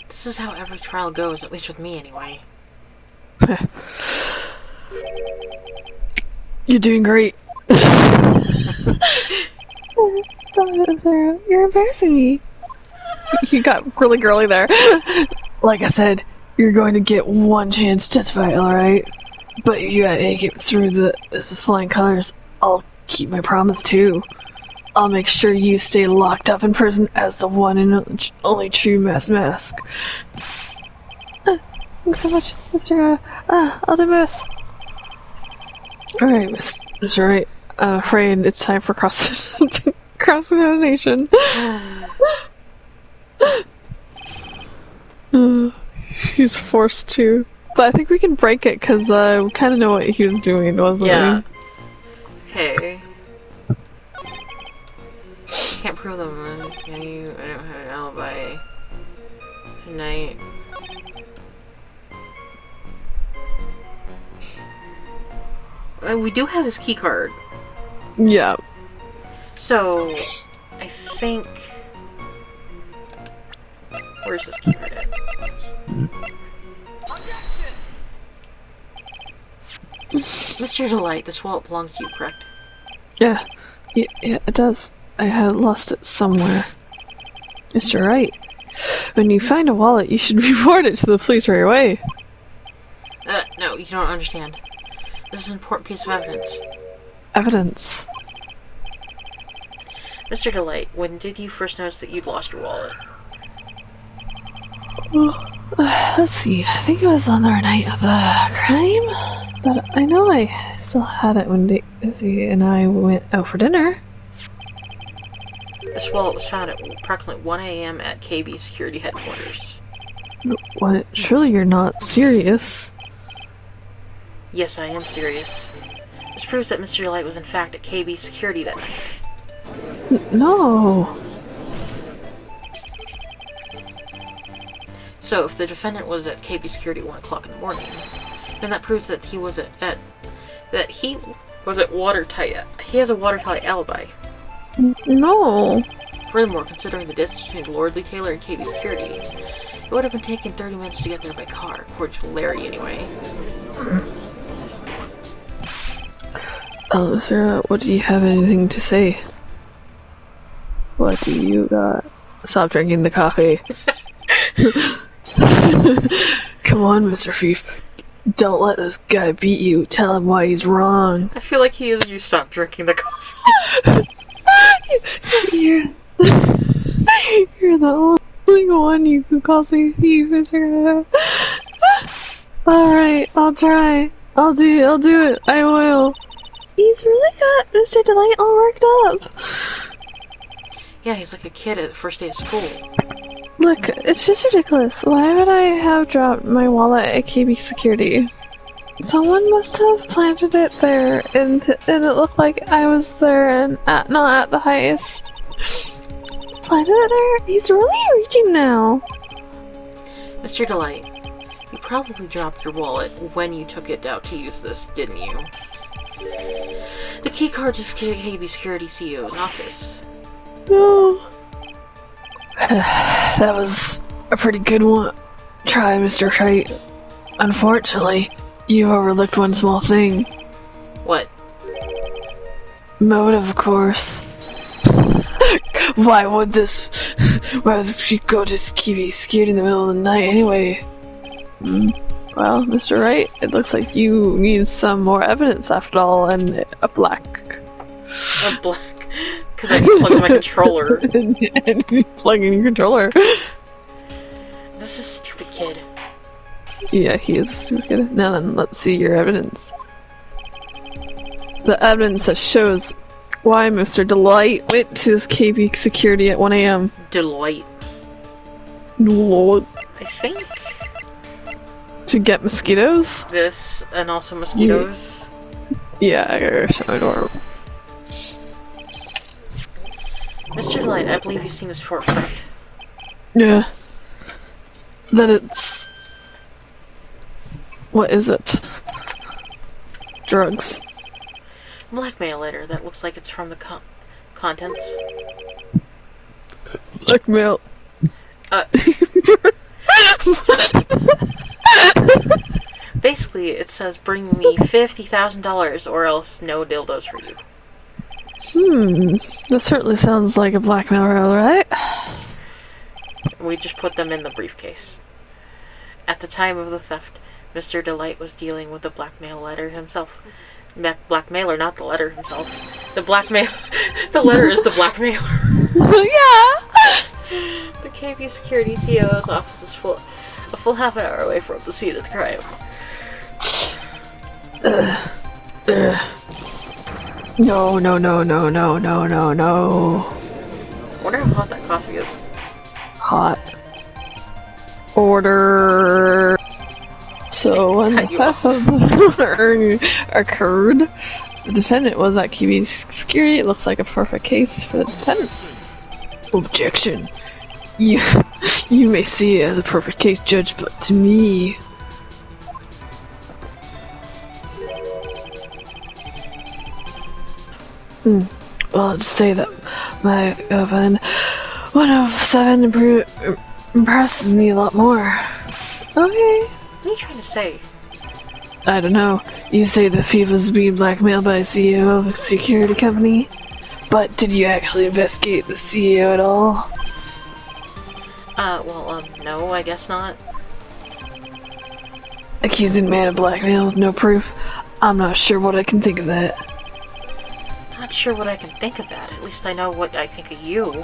A: This is how every trial goes, at least with me anyway.
B: You're doing great. Stop it, Sarah. You're embarrassing me. You got really girly there. Like I said, you're going to get one chance to testify, alright? But if you make it through this with flying colors, I'll keep my promise too. I'll make sure you stay locked up in prison as the one and only true mask. Thanks so much, Mr. I'll do my best. Alright, Mr. Wright. I'm afraid it's time for cross-examination. He's forced to But I think we can break it because we kind of know what he was doing, wasn't
A: Yeah. Okay. Can't prove them. I don't have an alibi tonight. We do have his key card.
B: we? Yeah.
A: So, I think... Where's this key card at? Mr. Delight, this wallet belongs to you, correct?
B: Yeah. Yeah, it does. I had lost it somewhere. Mr. Wright, when you find a wallet, you should report it to the police right away.
A: No, you don't understand. This is an important piece of evidence.
B: Evidence?
A: Mr. Delight, when did you first notice that you'd lost your wallet?
B: Well, let's see. I think it was on the night of the crime, but I know I still had it when Daisy and I went out for dinner.
A: This wallet was found at approximately 1 a.m. at KB Security Headquarters.
B: What? Surely you're not serious.
A: Yes, I am serious. This proves that Mr. Delight was in fact at KB Security that night.
B: No.
A: So, if the defendant was at KB Security at 1 o'clock in the morning, then that proves that he was at watertight. He has a watertight alibi.
B: No.
A: Furthermore, considering the distance between Lordly Taylor and KB Security, it would have been taken 30 minutes to get there by car, according to Larry anyway.
B: Sarah, what do you have anything to say? What do you got? Stop drinking the coffee. Come on, Mr. Thief. Don't let this guy beat you. Tell him why he's wrong.
A: I feel like he is. You stop drinking the coffee.
B: You're the only one who calls me thief, Mr. Alright, I'll try. I'll do it. I will. He's really got Mr. Delight all worked up.
A: Yeah, he's like a kid at the first day of school.
B: Look, it's just ridiculous. Why would I have dropped my wallet at KB Security? Someone must have planted it there, and it looked like I was there and not at the heist. Planted it there? He's really reaching now.
A: Mr. Delight, you probably dropped your wallet when you took it out to use this, didn't you? The key card to KB Security CEO's office.
B: No. That was a pretty good one. Try, Mr. Wright. Unfortunately, you overlooked one small thing.
A: What?
B: Motive, of course. Why would she go to KB Security in the middle of the night anyway? Well, Mr. Wright, it looks like you need some more evidence after all, and a black.
A: A black? Because I can plug in my controller.
B: and you plug in your controller.
A: This is a stupid kid.
B: Yeah, he is a stupid kid. Now then, let's see your evidence. The evidence that shows why Mr. Delight went to his KB Security at 1 a.m.
A: Delight.
B: Lord.
A: I think.
B: To get mosquitoes?
A: This, and also mosquitoes.
B: Yeah, I gotta show it over.
A: Mr. Delight, I believe you've seen this before, correct?
B: Yeah. That it's... What is it? Drugs.
A: Blackmail letter that looks like it's from the contents.
B: Blackmail.
A: Basically, it says, bring me $50,000 or else no dildos for you.
B: That certainly sounds like a blackmail roll, right?
A: We just put them in the briefcase. At the time of the theft, Mr. Delight was dealing with the blackmail letter himself. Blackmailer, not the letter himself. The blackmail... the letter is the blackmailer.
B: Yeah!
A: The KB Security CEO's office is a full half an hour away from the scene of the crime.
B: No.
A: I wonder how hot that coffee is.
B: Hot. Order So when the theft occurred, the defendant was at QB security. It looks like a perfect case for the defendants. Objection. You may see it as a perfect case, Judge, but to me... Well, I'll just say that my oven 107 impresses me a lot more. Okay.
A: What are you trying to say?
B: I don't know. You say the thief was being blackmailed by a CEO of a security company, but did you actually investigate the CEO at all?
A: No, I guess not.
B: Accusing man of blackmail with no proof? I'm not sure what I can think of that.
A: Not sure what I can think of that. At least I know what I think of you.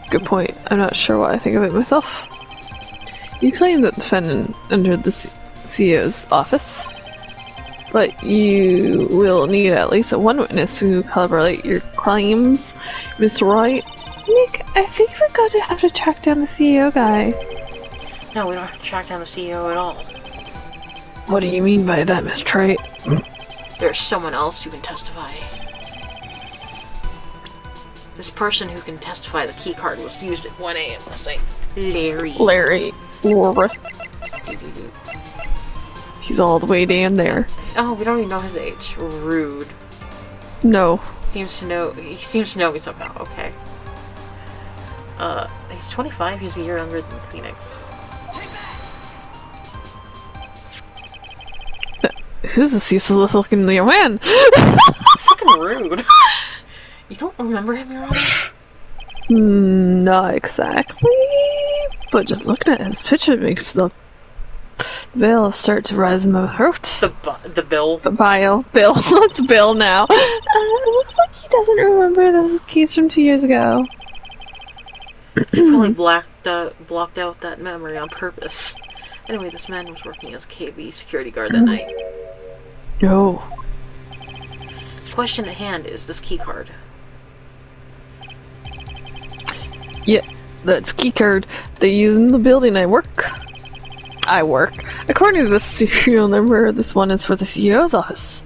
B: Good point. I'm not sure what I think of it myself. You claim that the defendant entered the CEO's office, but you will need at least one witness to corroborate your claims, Mr. Wright. Nick, I think we're going to have to track down the CEO guy.
A: No, we don't have to track down the CEO at all.
B: What do you mean by that, Mr. Wright?
A: There's someone else who can testify. This person who can testify the keycard was used at 1 AM last night. Larry.
B: Laura. He's all the way down there.
A: Oh, we don't even know his age. Rude.
B: No.
A: He seems to know me somehow. Okay. He's 25. He's a year younger than Phoenix.
B: Who's this useless looking young man?
A: Fucking rude. You don't remember him, Your Honor?
B: Not exactly, but just looking at his picture makes the veil start to rise in my throat.
A: The bill?
B: The bile. Bill. It's Bill now. It looks like he doesn't remember this case from 2 years ago.
A: He probably blocked out that memory on purpose. Anyway, this man was working as a KB security guard that night.
B: No.
A: The question at hand is this keycard.
B: Yeah, that's keycard they use in the building I work. According to the serial number, this one is for the CEO's office.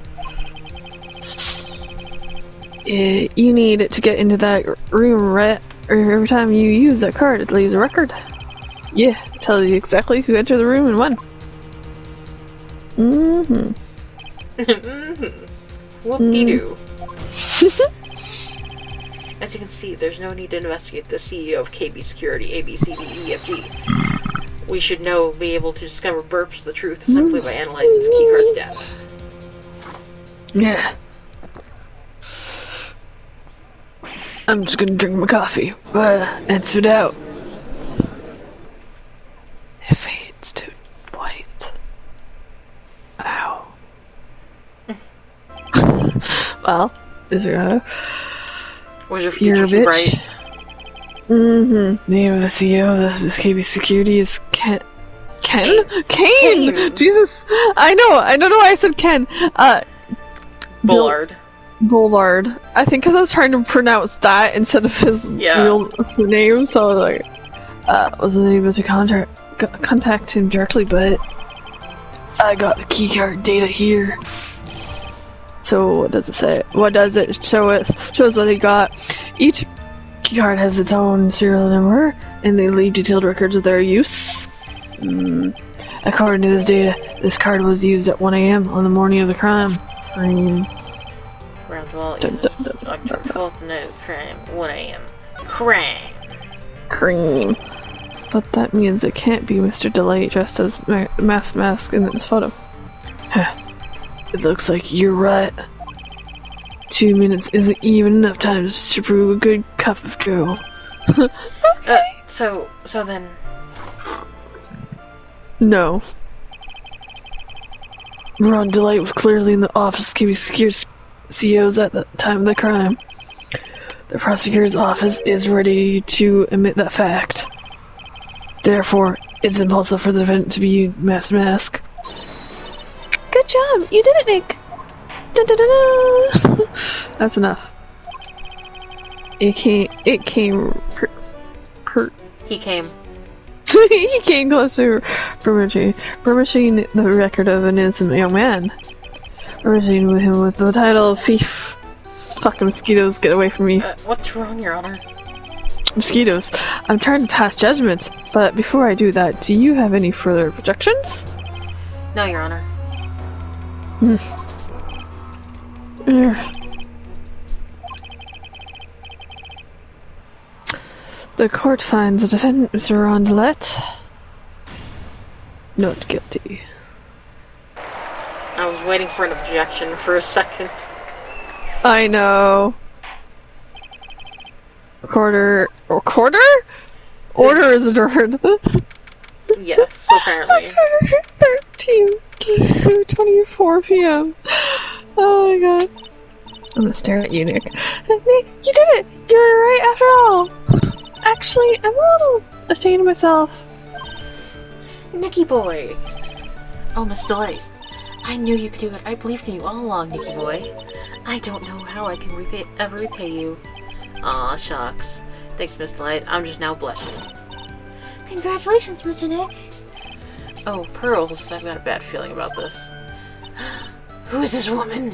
B: You need it to get into that room, right? Or every time you use that card, it leaves a record. Yeah, it tells you exactly who entered the room and when.
A: Whoop-de-doo. As you can see, there's no need to investigate the CEO of KB Security, ABCDEFG. We should be able to discover burps the truth simply by analyzing this keycard's data.
B: Yeah. I'm just gonna drink my coffee, and spit out. It fades to white. Ow. Well, Mr.
A: Was your future too bright?
B: Name of the CEO of this KB Security is Ken. Kane! Jesus! I don't know why I said Ken.
A: Bullard.
B: Bullard. I think because I was trying to pronounce that instead of his real name, so I wasn't able to contact him directly, but I got the keycard data here. So what does it say? What does it show us? Shows what they got. Each keycard has its own serial number, and they leave detailed records of their use. According to this data, this card was used at 1 AM on the morning of the crime.
A: Around October 12th, night of the crime, 1 AM.
B: Cream. But that means it can't be Mr. Delight dressed as mask in this photo. It looks like you're right. 2 minutes isn't even enough time to brew a good cup of joe.
A: Okay. So then...
B: No. Ron Delight was clearly in the office keeping secure CEOs at the time of the crime. The prosecutor's office is ready to admit that fact. Therefore, it's impossible for the defendant to be mask. Good job! You did it, Nick! Da-da-da-da! That's enough. He came. He came close to rummaging the record of an innocent young man. Rummaging him with the title of thief. Fucking mosquitoes, get away from me.
A: What's wrong, Your Honor?
B: Mosquitoes. I'm trying to pass judgment, but before I do that, do you have any further objections?
A: No, Your Honor.
B: The court finds the defendant, Mr. Rondelet, not guilty.
A: I was waiting for an objection for a second.
B: I know. Quarter? Order is adjourned.
A: Yes, apparently.
B: 13th, 2:24 p.m. Oh my god. I'm gonna stare at you, Nick. Nick, you did it! You were right after all! Actually, I'm a little ashamed of myself.
A: Nicky boy! Oh, Miss Delight. I knew you could do it. I believed in you all along, Nicky boy. I don't know how I can ever repay you. Aw, shucks. Thanks, Miss Delight. I'm just now blushing. Congratulations, Mr. Nick! Oh, Pearls. I've got a bad feeling about this. Who is this woman?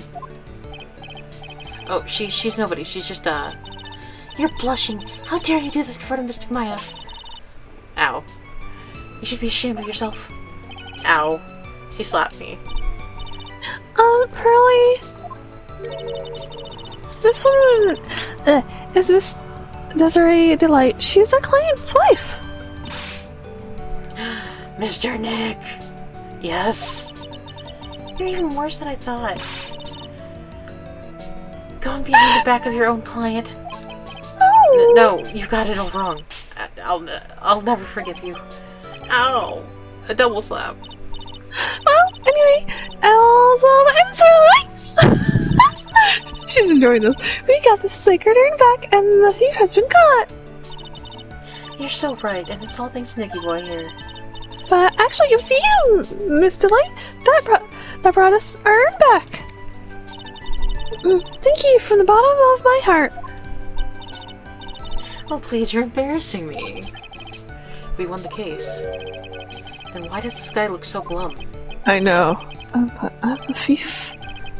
A: Oh, she's nobody. She's just, You're blushing. How dare you do this in front of Mr. Maya? Ow. You should be ashamed of yourself. Ow. She slapped me.
B: Pearly... This woman... is Miss Desiree Delight. She's our client's wife.
A: Mr. Nick! Yes? You're even worse than I thought. Going behind the back of your own client?
B: Oh.
A: No, you got it all wrong. I'll never forgive you. Ow! A double slap.
B: Well, anyway, all's well that ends well. She's enjoying this. We got the sacred urn back, and the thief has been caught.
A: You're so right, and it's all thanks to Nicky boy here.
B: But actually, you see, Miss Delight, that brought us our urn back. Thank you from the bottom of my heart.
A: Oh, please, you're embarrassing me. We won the case. Then why does this guy look so glum?
B: I know. But I'm the thief.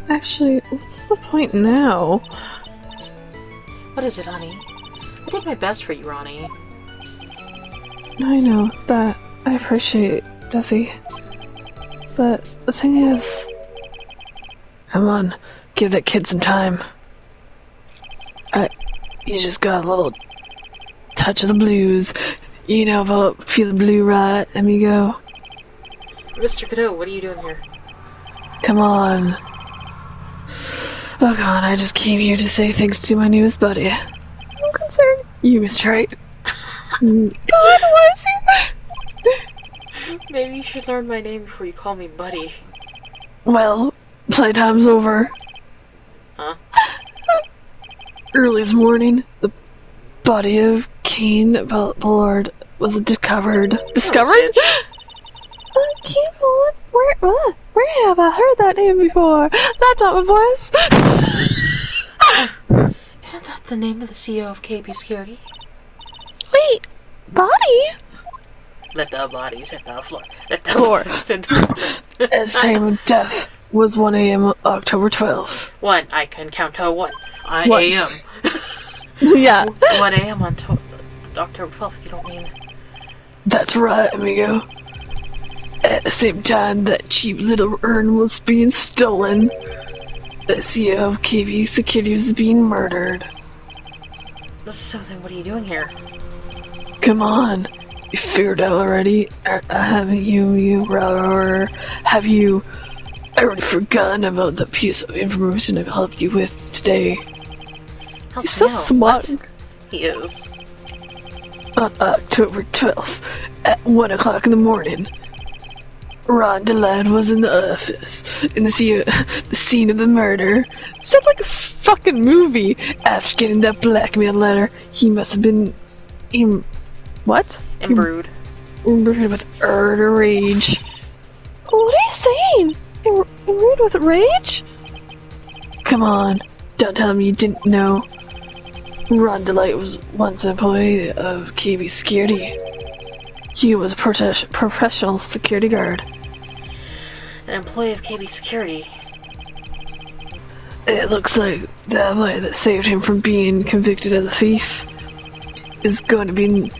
B: Actually, what's the point now?
A: What is it, honey? I did my best for you, Ronnie.
B: I know that. I appreciate it, Desi. But the thing is... Come on, give that kid some time. You just got a little touch of the blues. You know about feeling blue, right, amigo?
A: Mr. Kuro, what are you doing here?
B: Come on. Look on, I just came here to say thanks to my newest buddy. I'm concerned. You, Mr. Wright. God, why is he...
A: Maybe you should learn my name before you call me buddy.
B: Well, playtime's over.
A: Huh?
B: Early this morning, the body of Kane Ballard was discovered. Discovered? Kane Ballard? Where have I heard that name before? That's not my voice.
A: Isn't that the name of the CEO of KB Security?
B: Wait, body?
A: Let the bodies hit the floor. Let the bodies hit the floor.
B: His time of death was 1 a.m. October 12th.
A: 1. I can count to 1. A.M.
B: Yeah.
A: 1 a.m. on October 12th, you don't mean...
B: That's right, amigo. At the same time that cheap little urn was being stolen, the CEO of KB Security was being murdered.
A: So then what are you doing here?
B: Come on. You figured out already? Haven't you, or have you already forgotten about the piece of information I've helped you with today?
A: Help
B: He's so
A: me out.
B: smart.
A: What? He is.
B: On October 12th, at 1 o'clock in the morning, Ron DeLand was in the office, in the scene of the murder. Sounds like a fucking movie. After getting that blackmail letter, he must have been... what?
A: Imbrued.
B: Imbrued with rage. What are you saying? Imbrued with rage? Come on, don't tell me you didn't know. Ron DeLight was once an employee of KB Security. He was a professional security guard.
A: An employee of KB Security.
B: It looks like the way that saved him from being convicted as a thief is going to be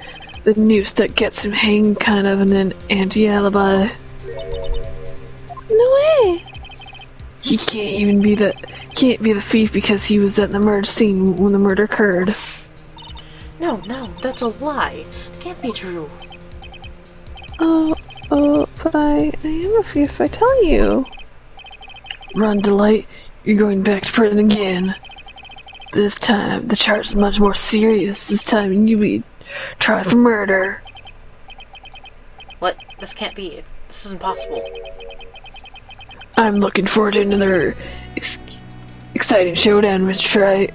B: the noose that gets him hanged, kind of an anti-alibi. No way! He can't even be the thief because he was at the murder scene when the murder occurred.
A: No, that's a lie. It can't be true.
B: But I am a thief, I tell you. Run, Delight. You're going back to prison again. This time, the charge is much more serious. This time, you'll be tried for murder.
A: What? This can't be. This isn't possible.
B: I'm looking forward to another exciting showdown, Mr. Wright.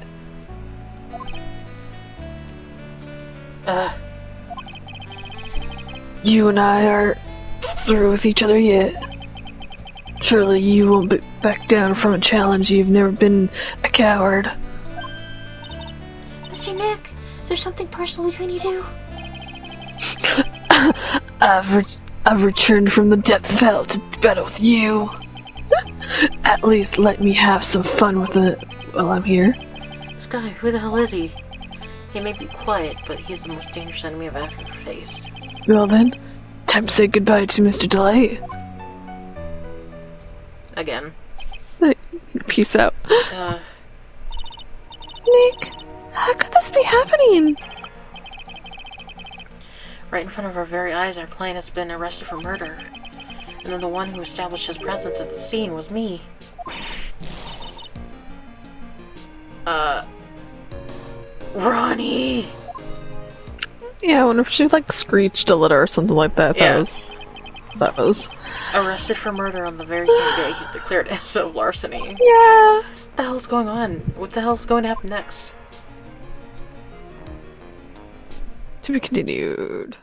B: You and I are through with each other yet. Surely you won't back down from a challenge. You've never been a coward.
A: Mr. Nick, is there something personal between you two?
B: I've returned from the depths of hell to battle with you. At least let me have some fun with it while I'm here.
A: This guy, who the hell is he? He may be quiet, but he's the most dangerous enemy I've ever faced.
B: Well then, time to say goodbye to Mr. Delight.
A: Again.
B: Peace out. Nick, how could this be happening?
A: Right in front of our very eyes, our client has been arrested for murder. And then the one who established his presence at the scene was me. Ronnie!
B: Yeah, I wonder if she like screeched a little or something like that.
A: Yeah.
B: That was
A: arrested for murder on the very same day he's declared episode of larceny.
B: Yeah.
A: What the hell's going on? What the hell's going to happen next?
B: To be continued.